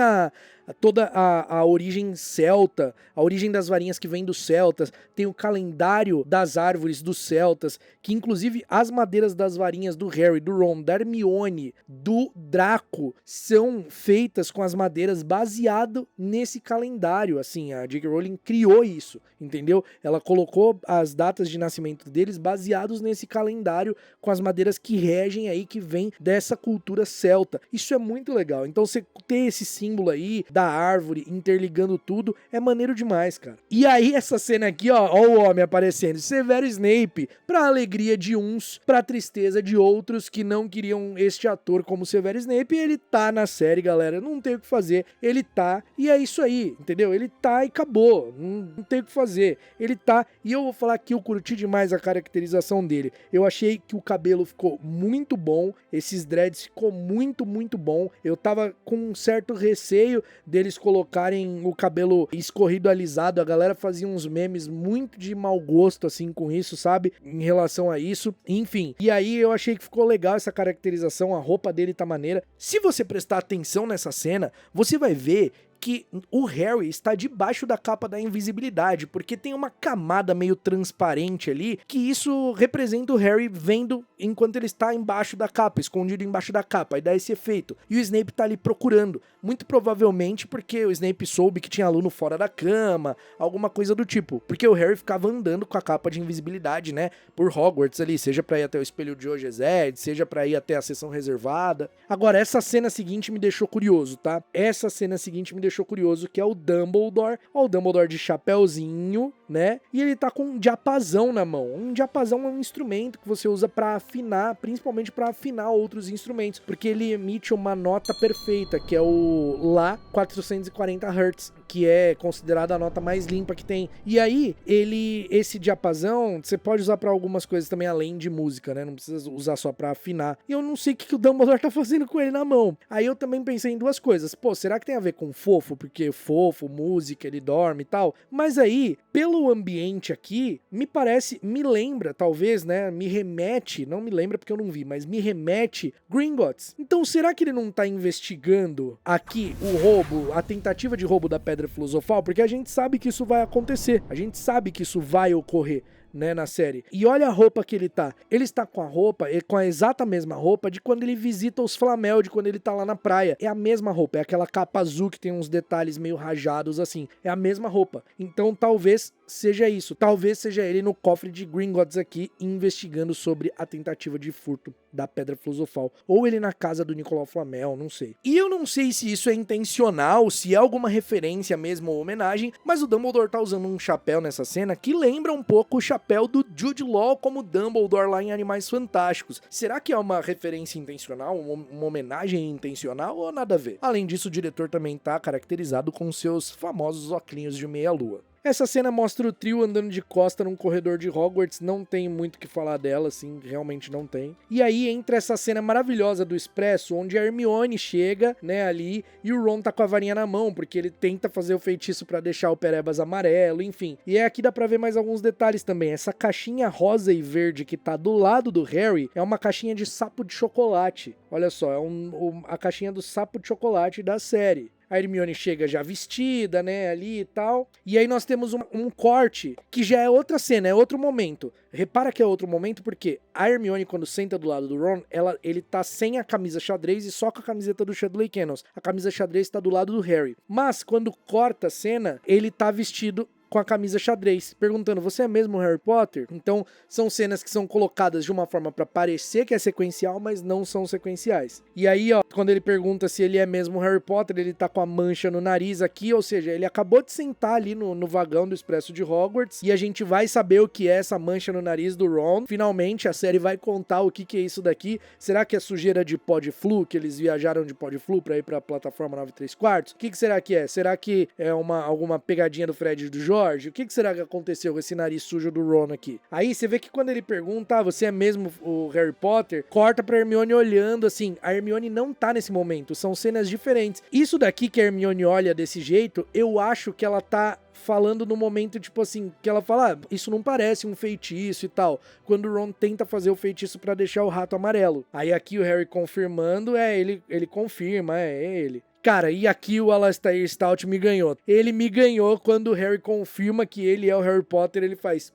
toda a origem celta, a origem das varinhas que vem dos celtas, tem o calendário das árvores dos celtas, que inclusive as madeiras das varinhas do Harry, do Ron, da Hermione, do Draco, são feitas com as madeiras baseado nesse calendário, assim, a J.K. Rowling criou isso, entendeu? Ela colocou as datas de nascimento deles baseados nesse calendário com as madeiras que regem aí, que vem dessa cultura celta. Isso é muito legal. Então você ter esse símbolo aí da árvore interligando tudo é maneiro demais, cara. E aí essa cena aqui, ó o homem aparecendo, Severo Snape, pra alegria de uns, pra tristeza de outros que não queriam este ator como Severo Snape, e ele tá na série, galera, não tem o que fazer, ele tá, e é isso aí, entendeu? Ele tá e acabou, não tem o que fazer, ele tá, e eu vou falar que eu curti demais a caracterização dele, eu achei que o cabelo ficou muito bom, esses dreads ficou muito, muito bom, eu tava com um certo receio deles colocarem o cabelo escorrido alisado, a galera fazia uns memes muito de mau gosto, assim, com isso, sabe? Em relação a isso, enfim. E aí eu achei que ficou legal essa caracterização, a roupa dele tá maneira. Se você prestar atenção nessa cena, você vai ver que o Harry está debaixo da capa da invisibilidade, porque tem uma camada meio transparente ali, que isso representa o Harry vendo enquanto ele está embaixo da capa, escondido embaixo da capa, e dá esse efeito. E o Snape tá ali procurando, muito provavelmente porque o Snape soube que tinha aluno fora da cama, alguma coisa do tipo, porque o Harry ficava andando com a capa de invisibilidade, né, por Hogwarts ali, seja pra ir até o espelho de Ogezed, seja pra ir até a sessão reservada. Agora, essa cena seguinte me deixou curioso, tá? Essa cena seguinte me deixou curioso, que é o Dumbledore. Ó, o Dumbledore de chapéuzinho, né? E ele tá com um diapasão na mão. Um diapasão é um instrumento que você usa pra afinar, principalmente pra afinar outros instrumentos, porque ele emite uma nota perfeita, que é o Lá 440 Hz, que é considerada a nota mais limpa que tem. E aí, esse diapasão, você pode usar pra algumas coisas também, além de música, né? Não precisa usar só pra afinar. E eu não sei o que o Dumbledore tá fazendo com ele na mão. Aí eu também pensei em duas coisas. Pô, será que tem a ver com fofo? Porque fofo, música, ele dorme e tal. Mas aí, pelo ambiente aqui, me lembra, talvez, né? Me remete, não me lembra porque eu não vi, mas me remete Gringotts. Então, será que ele não tá investigando aqui o roubo, a tentativa de roubo da Pedra Filosofal? Porque a gente sabe que isso vai acontecer. A gente sabe que isso vai ocorrer, né, na série. E olha a roupa que ele tá. Ele está com a roupa, com a exata mesma roupa de quando ele visita os Flamel, de quando ele tá lá na praia. É a mesma roupa, é aquela capa azul que tem uns detalhes meio rajados assim. É a mesma roupa. Então talvez seja isso. Talvez seja ele no cofre de Gringotts aqui, investigando sobre a tentativa de furto da Pedra Filosofal. Ou ele na casa do Nicolau Flamel, não sei. E eu não sei se isso é intencional, se é alguma referência mesmo ou homenagem, mas o Dumbledore tá usando um chapéu nessa cena que lembra um pouco o chapéu do Jude Law como Dumbledore lá em Animais Fantásticos. Será que é uma referência intencional, uma homenagem intencional ou nada a ver? Além disso, o diretor também tá caracterizado com seus famosos óculos de meia-lua. Essa cena mostra o trio andando de costa num corredor de Hogwarts, não tem muito o que falar dela, assim, realmente não tem. E aí entra essa cena maravilhosa do Expresso, onde a Hermione chega, né, ali, e o Ron tá com a varinha na mão, porque ele tenta fazer o feitiço pra deixar o Perebas amarelo, enfim. E aqui dá pra ver mais alguns detalhes também. Essa caixinha rosa e verde que tá do lado do Harry é uma caixinha de sapo de chocolate. Olha só, é a caixinha do sapo de chocolate da série. A Hermione chega já vestida, né, ali e tal. E aí nós temos um corte, que já é outra cena, é outro momento. Repara que é outro momento porque a Hermione, quando senta do lado do Ron, ele tá sem a camisa xadrez e só com a camiseta do Chudley Cannons. A camisa xadrez tá do lado do Harry. Mas, quando corta a cena, ele tá vestido com a camisa xadrez, perguntando, você é mesmo Harry Potter? Então, são cenas que são colocadas de uma forma pra parecer que é sequencial, mas não são sequenciais. E aí, ó, quando ele pergunta se ele é mesmo Harry Potter, ele tá com a mancha no nariz aqui, ou seja, ele acabou de sentar ali no vagão do Expresso de Hogwarts, e a gente vai saber o que é essa mancha no nariz do Ron. Finalmente, a série vai contar o que é isso daqui. Será que é sujeira de pó de flu, que eles viajaram de pó de flu pra ir pra plataforma 9 3/4? O que será que é? Será que é alguma pegadinha do Fred e do Jorge? O que será que aconteceu com esse nariz sujo do Ron aqui? Aí você vê que quando ele pergunta, você é mesmo o Harry Potter? Corta pra Hermione olhando, assim, a Hermione não tá nesse momento, são cenas diferentes. Isso daqui que a Hermione olha desse jeito, eu acho que ela tá falando no momento, tipo assim, que ela fala, isso não parece um feitiço e tal, quando o Ron tenta fazer o feitiço pra deixar o rato amarelo. Aí aqui o Harry confirmando, ele confirma, é ele. Cara, e aqui o Alastair Stout me ganhou. Ele me ganhou quando o Harry confirma que ele é o Harry Potter, ele faz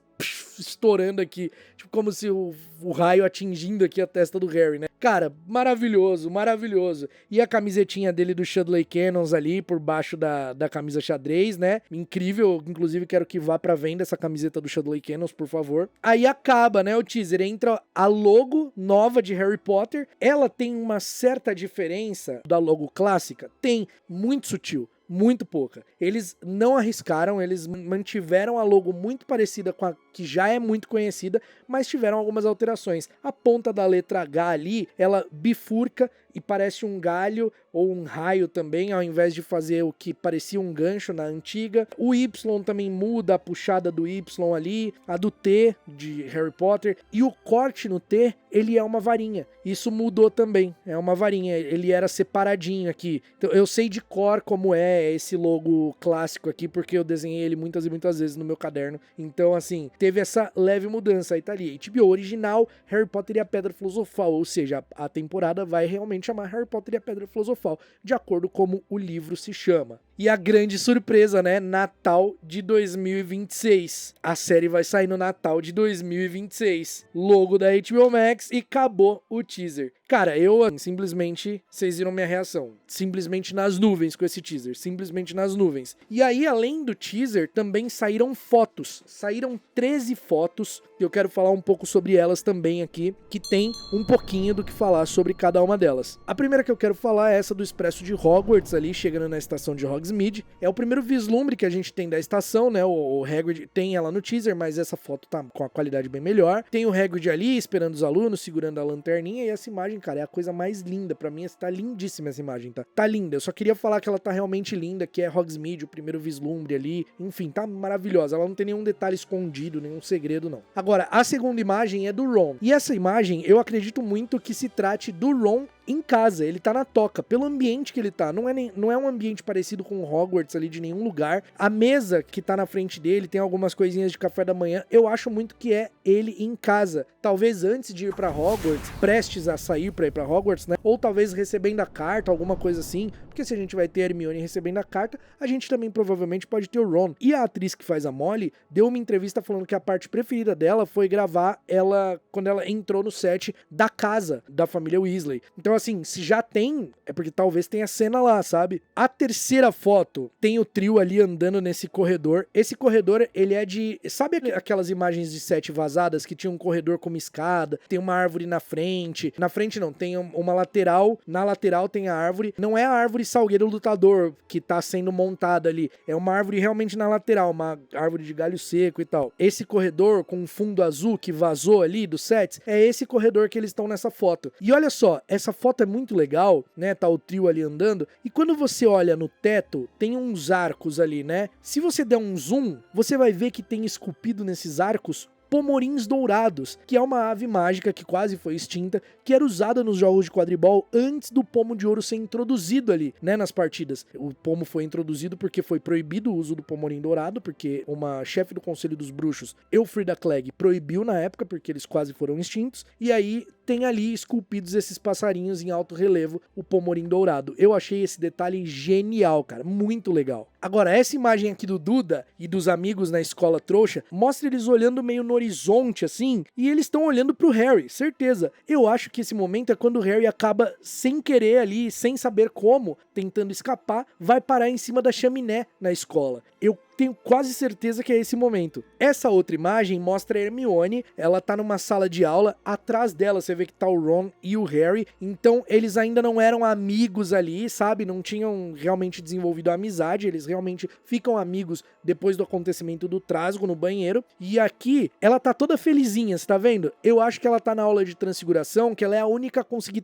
estourando aqui, tipo como se o raio atingindo aqui a testa do Harry, né? Cara, maravilhoso, maravilhoso. E a camisetinha dele do Chudley Cannons ali por baixo da camisa xadrez, né? Incrível, inclusive quero que vá pra venda essa camiseta do Chudley Cannons, por favor. Aí acaba, né, o teaser, entra a logo nova de Harry Potter. Ela tem uma certa diferença da logo clássica? Tem, muito sutil. Muito pouca. Eles não arriscaram, eles mantiveram a logo muito parecida com a que já é muito conhecida, mas tiveram algumas alterações. A ponta da letra H ali, ela bifurca e parece um galho ou um raio também, ao invés de fazer o que parecia um gancho na antiga. O Y também muda a puxada do Y ali, a do T de Harry Potter, e o corte no T, ele é uma varinha. Isso mudou também, é uma varinha, ele era separadinho aqui. Então eu sei de cor como é esse logo clássico aqui, porque eu desenhei ele muitas e muitas vezes no meu caderno. Então assim, teve essa leve mudança, aí tá ali. HBO original, Harry Potter e a Pedra Filosofal, ou seja, a temporada vai realmente chamar Harry Potter e a Pedra Filosofal, de acordo como o livro se chama. E a grande surpresa, né? Natal de 2026. A série vai sair no Natal de 2026. Logo da HBO Max e acabou o teaser. Cara, eu simplesmente, vocês viram minha reação, simplesmente nas nuvens com esse teaser, simplesmente nas nuvens. E aí, além do teaser, também saíram fotos, saíram 13 fotos, e eu quero falar um pouco sobre elas também aqui, que tem um pouquinho do que falar sobre cada uma delas. A primeira que eu quero falar é essa do Expresso de Hogwarts ali, chegando na estação de Hogsmeade. É o primeiro vislumbre que a gente tem da estação, né, o Hagrid tem ela no teaser, mas essa foto tá com a qualidade bem melhor. Tem o Hagrid ali, esperando os alunos, segurando a lanterninha, e essa imagem, cara, é a coisa mais linda. Pra mim, tá lindíssima essa imagem, tá? Tá linda. Eu só queria falar que ela tá realmente linda, que é Hogsmeade, o primeiro vislumbre ali. Enfim, tá maravilhosa. Ela não tem nenhum detalhe escondido, nenhum segredo, não. Agora, a segunda imagem é do Ron. E essa imagem, eu acredito muito que se trate do Ron em casa, ele tá na toca, pelo ambiente que ele tá. Não é um ambiente parecido com Hogwarts ali de nenhum lugar. A mesa que tá na frente dele tem algumas coisinhas de café da manhã. Eu acho muito que é ele em casa. Talvez antes de ir pra Hogwarts, prestes a sair pra ir pra Hogwarts, né? Ou talvez recebendo a carta, alguma coisa assim. Porque se a gente vai ter a Hermione recebendo a carta, a gente também provavelmente pode ter o Ron. E a atriz que faz a Molly deu uma entrevista falando que a parte preferida dela foi gravar ela quando ela entrou no set da casa da família Weasley. Então assim, se já tem, é porque talvez tenha cena lá, sabe? A terceira foto tem o trio ali andando nesse corredor. Esse corredor, ele é de... Sabe aquelas imagens de set vazadas que tinha um corredor com uma escada, tem uma árvore na frente? Na frente não, tem uma lateral, na lateral tem a árvore. Não é a árvore Salgueiro Lutador que tá sendo montada ali, é uma árvore realmente na lateral, uma árvore de galho seco e tal. Esse corredor com um fundo azul que vazou ali do set, é esse corredor que eles estão nessa foto. E olha só, essa foto é muito legal, né? Tá o trio ali andando, e quando você olha no teto, tem uns arcos ali, né? Se você der um zoom, você vai ver que tem esculpido nesses arcos pomorins dourados, que é uma ave mágica que quase foi extinta, que era usada nos jogos de quadribol antes do pomo de ouro ser introduzido ali, né, nas partidas. O pomo foi introduzido porque foi proibido o uso do pomorim dourado, porque uma chefe do Conselho dos Bruxos, Elfrida Clegg, proibiu na época, porque eles quase foram extintos, e aí tem ali esculpidos esses passarinhos em alto relevo, o pomorim dourado. Eu achei esse detalhe genial, cara, muito legal. Agora, essa imagem aqui do Duda e dos amigos na escola trouxa, mostra eles olhando meio no horizonte, assim, e eles estão olhando pro Harry, certeza. Eu acho que esse momento é quando o Harry acaba, sem querer ali, sem saber como, tentando escapar, vai parar em cima da chaminé na escola. Eu tenho quase certeza que é esse momento. Essa outra imagem mostra a Hermione, ela tá numa sala de aula, atrás dela você vê que tá o Ron e o Harry, então eles ainda não eram amigos ali, sabe? Não tinham realmente desenvolvido a amizade, eles realmente ficam amigos depois do acontecimento do trasgo no banheiro, e aqui ela tá toda felizinha, você tá vendo? Eu acho que ela tá na aula de transfiguração, que ela é a única a conseguir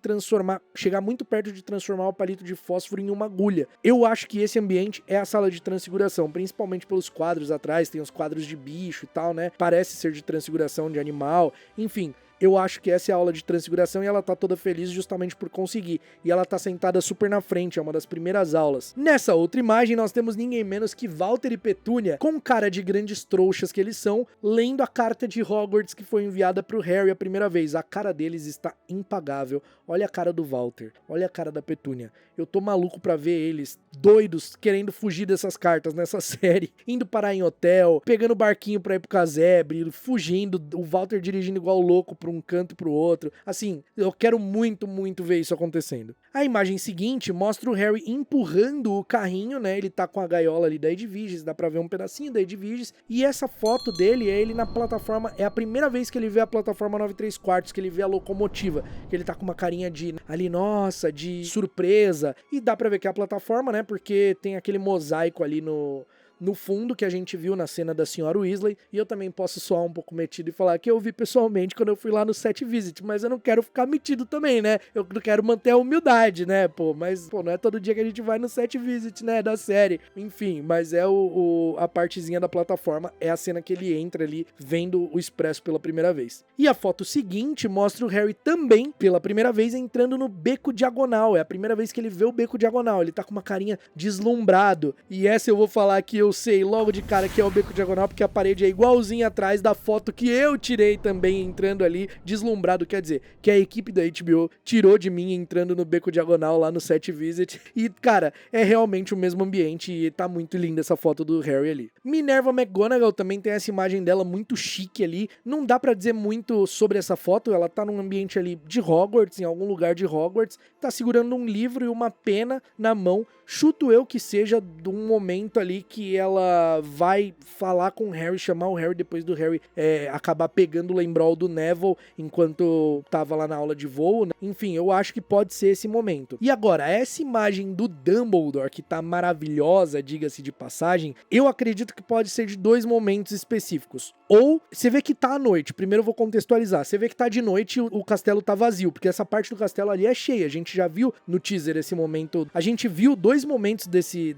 chegar muito perto de transformar o palito de fósforo em uma agulha. Eu acho que esse ambiente é a sala de transfiguração, principalmente pelos quadros atrás, tem os quadros de bicho e tal, né? Parece ser de transfiguração de animal, enfim. Eu acho que essa é a aula de transfiguração e ela tá toda feliz justamente por conseguir. E ela tá sentada super na frente, é uma das primeiras aulas. Nessa outra imagem nós temos ninguém menos que Walter e Petúnia, com cara de grandes trouxas que eles são, lendo a carta de Hogwarts que foi enviada pro Harry a primeira vez. A cara deles está impagável. Olha a cara do Walter, olha a cara da Petúnia. Eu tô maluco pra ver eles, doidos, querendo fugir dessas cartas nessa série. Indo parar em hotel, pegando barquinho pra ir pro casebre, fugindo, o Walter dirigindo igual louco pra um canto e pro outro. Assim, eu quero muito, muito ver isso acontecendo. A imagem seguinte mostra o Harry empurrando o carrinho, né? Ele tá com a gaiola ali da Edwiges, dá pra ver um pedacinho da Edwiges. E essa foto dele é ele na plataforma, é a primeira vez que ele vê a plataforma 9/3/4, que ele vê a locomotiva, que ele tá com uma carinha de, ali, nossa, de surpresa. E dá pra ver que é a plataforma, né? Porque tem aquele mosaico ali no fundo que a gente viu na cena da Senhora Weasley, e eu também posso soar um pouco metido e falar que eu vi pessoalmente quando eu fui lá no set visit, mas eu não quero ficar metido também, né? Eu quero manter a humildade, né, mas não é todo dia que a gente vai no set visit, né, da série. Enfim, mas é a partezinha da plataforma, é a cena que ele entra ali vendo o Expresso pela primeira vez. E a foto seguinte mostra o Harry também, pela primeira vez, entrando no Beco Diagonal. É a primeira vez que ele vê o Beco Diagonal, ele tá com uma carinha deslumbrado, e essa eu vou falar que eu sei logo de cara que é o Beco Diagonal, porque a parede é igualzinha atrás da foto que eu tirei também entrando ali, deslumbrado, quer dizer, que a equipe da HBO tirou de mim entrando no Beco Diagonal lá no set visit, e cara, é realmente o mesmo ambiente e tá muito linda essa foto do Harry ali. Minerva McGonagall também tem essa imagem dela muito chique ali, não dá pra dizer muito sobre essa foto, ela tá num ambiente ali de Hogwarts, em algum lugar de Hogwarts, tá segurando um livro e uma pena na mão, chuto eu que seja de um momento ali que ela vai falar com o Harry, chamar o Harry depois do Harry acabar pegando o Lembrol do Neville enquanto tava lá na aula de voo, né? Enfim, eu acho que pode ser esse momento. E agora, essa imagem do Dumbledore, que tá maravilhosa, diga-se de passagem, eu acredito que pode ser de dois momentos específicos. Ou, você vê que tá à noite, primeiro eu vou contextualizar, você vê que tá de noite e o castelo tá vazio, porque essa parte do castelo ali é cheia, a gente já viu no teaser esse momento, a gente viu dois momentos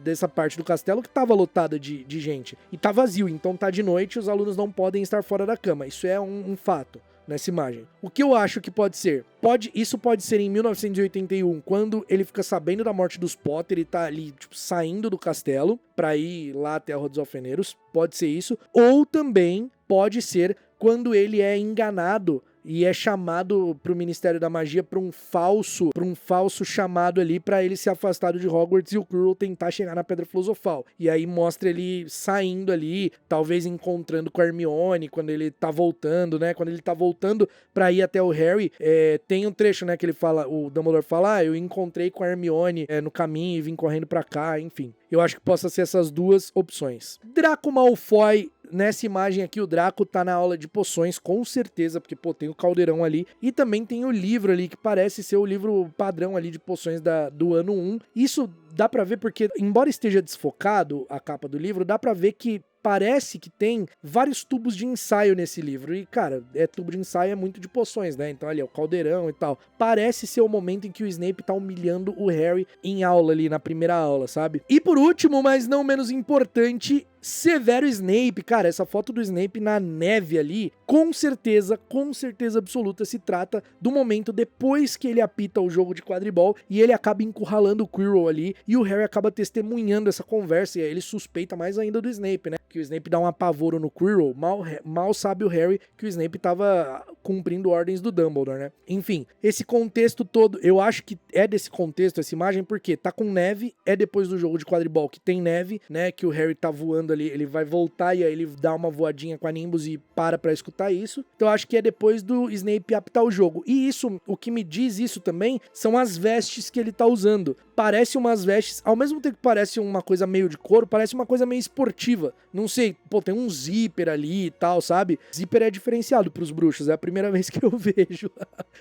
dessa parte do castelo que tava lotada de gente, e tá vazio, então tá de noite e os alunos não podem estar fora da cama, isso é um fato. nessa imagem. O que eu acho que pode ser? Isso pode ser em 1981, quando ele fica sabendo da morte dos Potter e tá ali, tipo, saindo do castelo pra ir lá até a Rua dos Alfeneiros. Pode ser isso. Ou também pode ser quando ele é enganado e é chamado pro Ministério da Magia pra um falso chamado ali pra ele se afastar de Hogwarts e o Quirrell tentar chegar na Pedra Filosofal. E aí mostra ele saindo ali, talvez encontrando com a Hermione quando ele tá voltando, né? Quando ele tá voltando pra ir até o Harry, tem um trecho, né, que ele fala, o Dumbledore fala, eu encontrei com a Hermione no caminho e vim correndo pra cá, enfim. Eu acho que possa ser essas duas opções. Draco Malfoy. Nessa imagem aqui, o Draco tá na aula de poções, com certeza, porque, pô, tem o caldeirão ali. E também tem o livro ali, que parece ser o livro padrão ali de poções do ano 1. Isso dá pra ver porque, embora esteja desfocado a capa do livro, dá pra ver que parece que tem vários tubos de ensaio nesse livro. E, cara, tubo de ensaio é muito de poções, né? Então, ali, é o caldeirão e tal. Parece ser o momento em que o Snape tá humilhando o Harry em aula ali, na primeira aula, sabe? E por último, mas não menos importante, Severo Snape. Cara, essa foto do Snape na neve ali, com certeza absoluta, se trata do momento depois que ele apita o jogo de quadribol e ele acaba encurralando o Quirrell ali, e o Harry acaba testemunhando essa conversa, e aí ele suspeita mais ainda do Snape, né? Que o Snape dá um apavoro no Quirrell, mal sabe o Harry que o Snape tava cumprindo ordens do Dumbledore, né? Enfim, esse contexto todo, eu acho que é desse contexto, essa imagem, porque tá com neve, é depois do jogo de quadribol que tem neve, né? Que o Harry tá voando ali, ele vai voltar e aí ele dá uma voadinha com a Nimbus e para pra escutar isso. Então eu acho que é depois do Snape apitar o jogo. E isso, o que me diz isso também, são as vestes que ele tá usando. Parece umas vestes, ao mesmo tempo que parece uma coisa meio de couro, parece uma coisa meio esportiva. Não sei, pô, tem um zíper ali e tal, sabe? Zíper é diferenciado pros bruxos, é a primeira vez que eu vejo.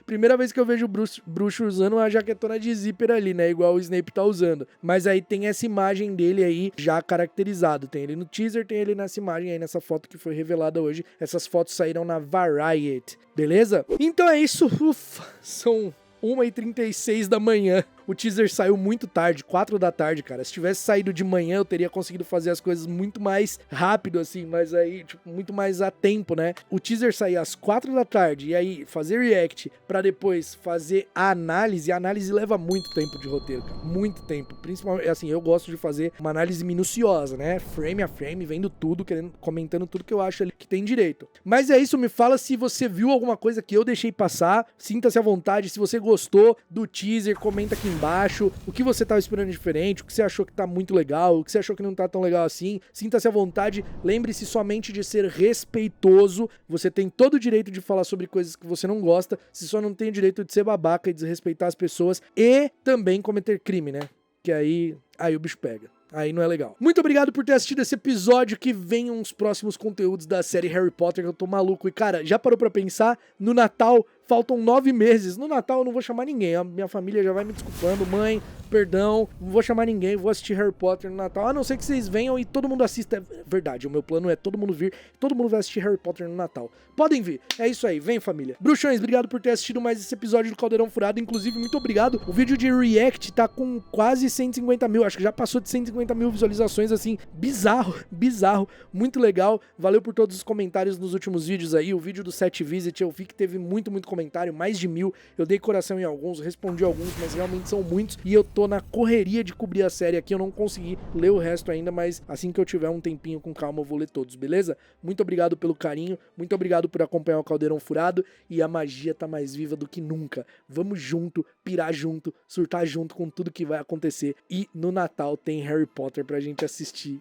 Primeira vez que eu vejo o bruxo usando uma jaquetona de zíper ali, né? Igual o Snape tá usando. Mas aí tem essa imagem dele aí já caracterizado. Tem ele no teaser, tem ele nessa imagem aí, nessa foto que foi revelada hoje. Essas fotos saíram na Variety, beleza? Então é isso, ufa, são 1h36 da manhã. O teaser saiu muito tarde, 4 da tarde, cara. Se tivesse saído de manhã, eu teria conseguido fazer as coisas muito mais rápido, assim, mas aí, tipo, muito mais a tempo, né? O teaser sair às 4 da tarde e aí fazer react pra depois fazer a análise leva muito tempo de roteiro, cara. Muito tempo. Principalmente, assim, eu gosto de fazer uma análise minuciosa, né? Frame a frame, vendo tudo, comentando tudo que eu acho ali que tem direito. Mas é isso, me fala se você viu alguma coisa que eu deixei passar, sinta-se à vontade, se você gostou do teaser, comenta aqui embaixo, o que você tava esperando diferente, o que você achou que tá muito legal, o que você achou que não tá tão legal assim. Sinta-se à vontade, lembre-se somente de ser respeitoso. Você tem todo o direito de falar sobre coisas que você não gosta, você só não tem o direito de ser babaca e desrespeitar as pessoas e também cometer crime, né? Que aí o bicho pega. Aí não é legal. Muito obrigado por ter assistido esse episódio, que venham os próximos conteúdos da série Harry Potter, que eu tô maluco. E cara, já parou pra pensar? No Natal, faltam 9 meses. No Natal eu não vou chamar ninguém, a minha família já vai me desculpando. Mãe, perdão, não vou chamar ninguém, vou assistir Harry Potter no Natal. A não ser que vocês venham e todo mundo assista. É verdade, o meu plano é todo mundo vir, todo mundo vai assistir Harry Potter no Natal. Podem vir, é isso aí, vem família. Bruxões, obrigado por ter assistido mais esse episódio do Caldeirão Furado. Inclusive, muito obrigado. O vídeo de React tá com quase 150 mil, acho que já passou de 150 mil visualizações, assim, bizarro, muito legal. Valeu por todos os comentários nos últimos vídeos aí. O vídeo do Set Visit eu vi que teve muito comentário, mais de 1000. Eu dei coração em alguns, respondi alguns, mas realmente são muitos. E eu tô na correria de cobrir a série aqui, eu não consegui ler o resto ainda, mas assim que eu tiver um tempinho com calma eu vou ler todos, beleza? Muito obrigado pelo carinho, muito obrigado por acompanhar o Caldeirão Furado, e a magia tá mais viva do que nunca. Vamos junto, pirar junto, surtar junto com tudo que vai acontecer. E no Natal tem Harry Potter pra gente assistir.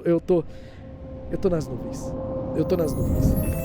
Eu tô nas nuvens. Eu tô nas nuvens.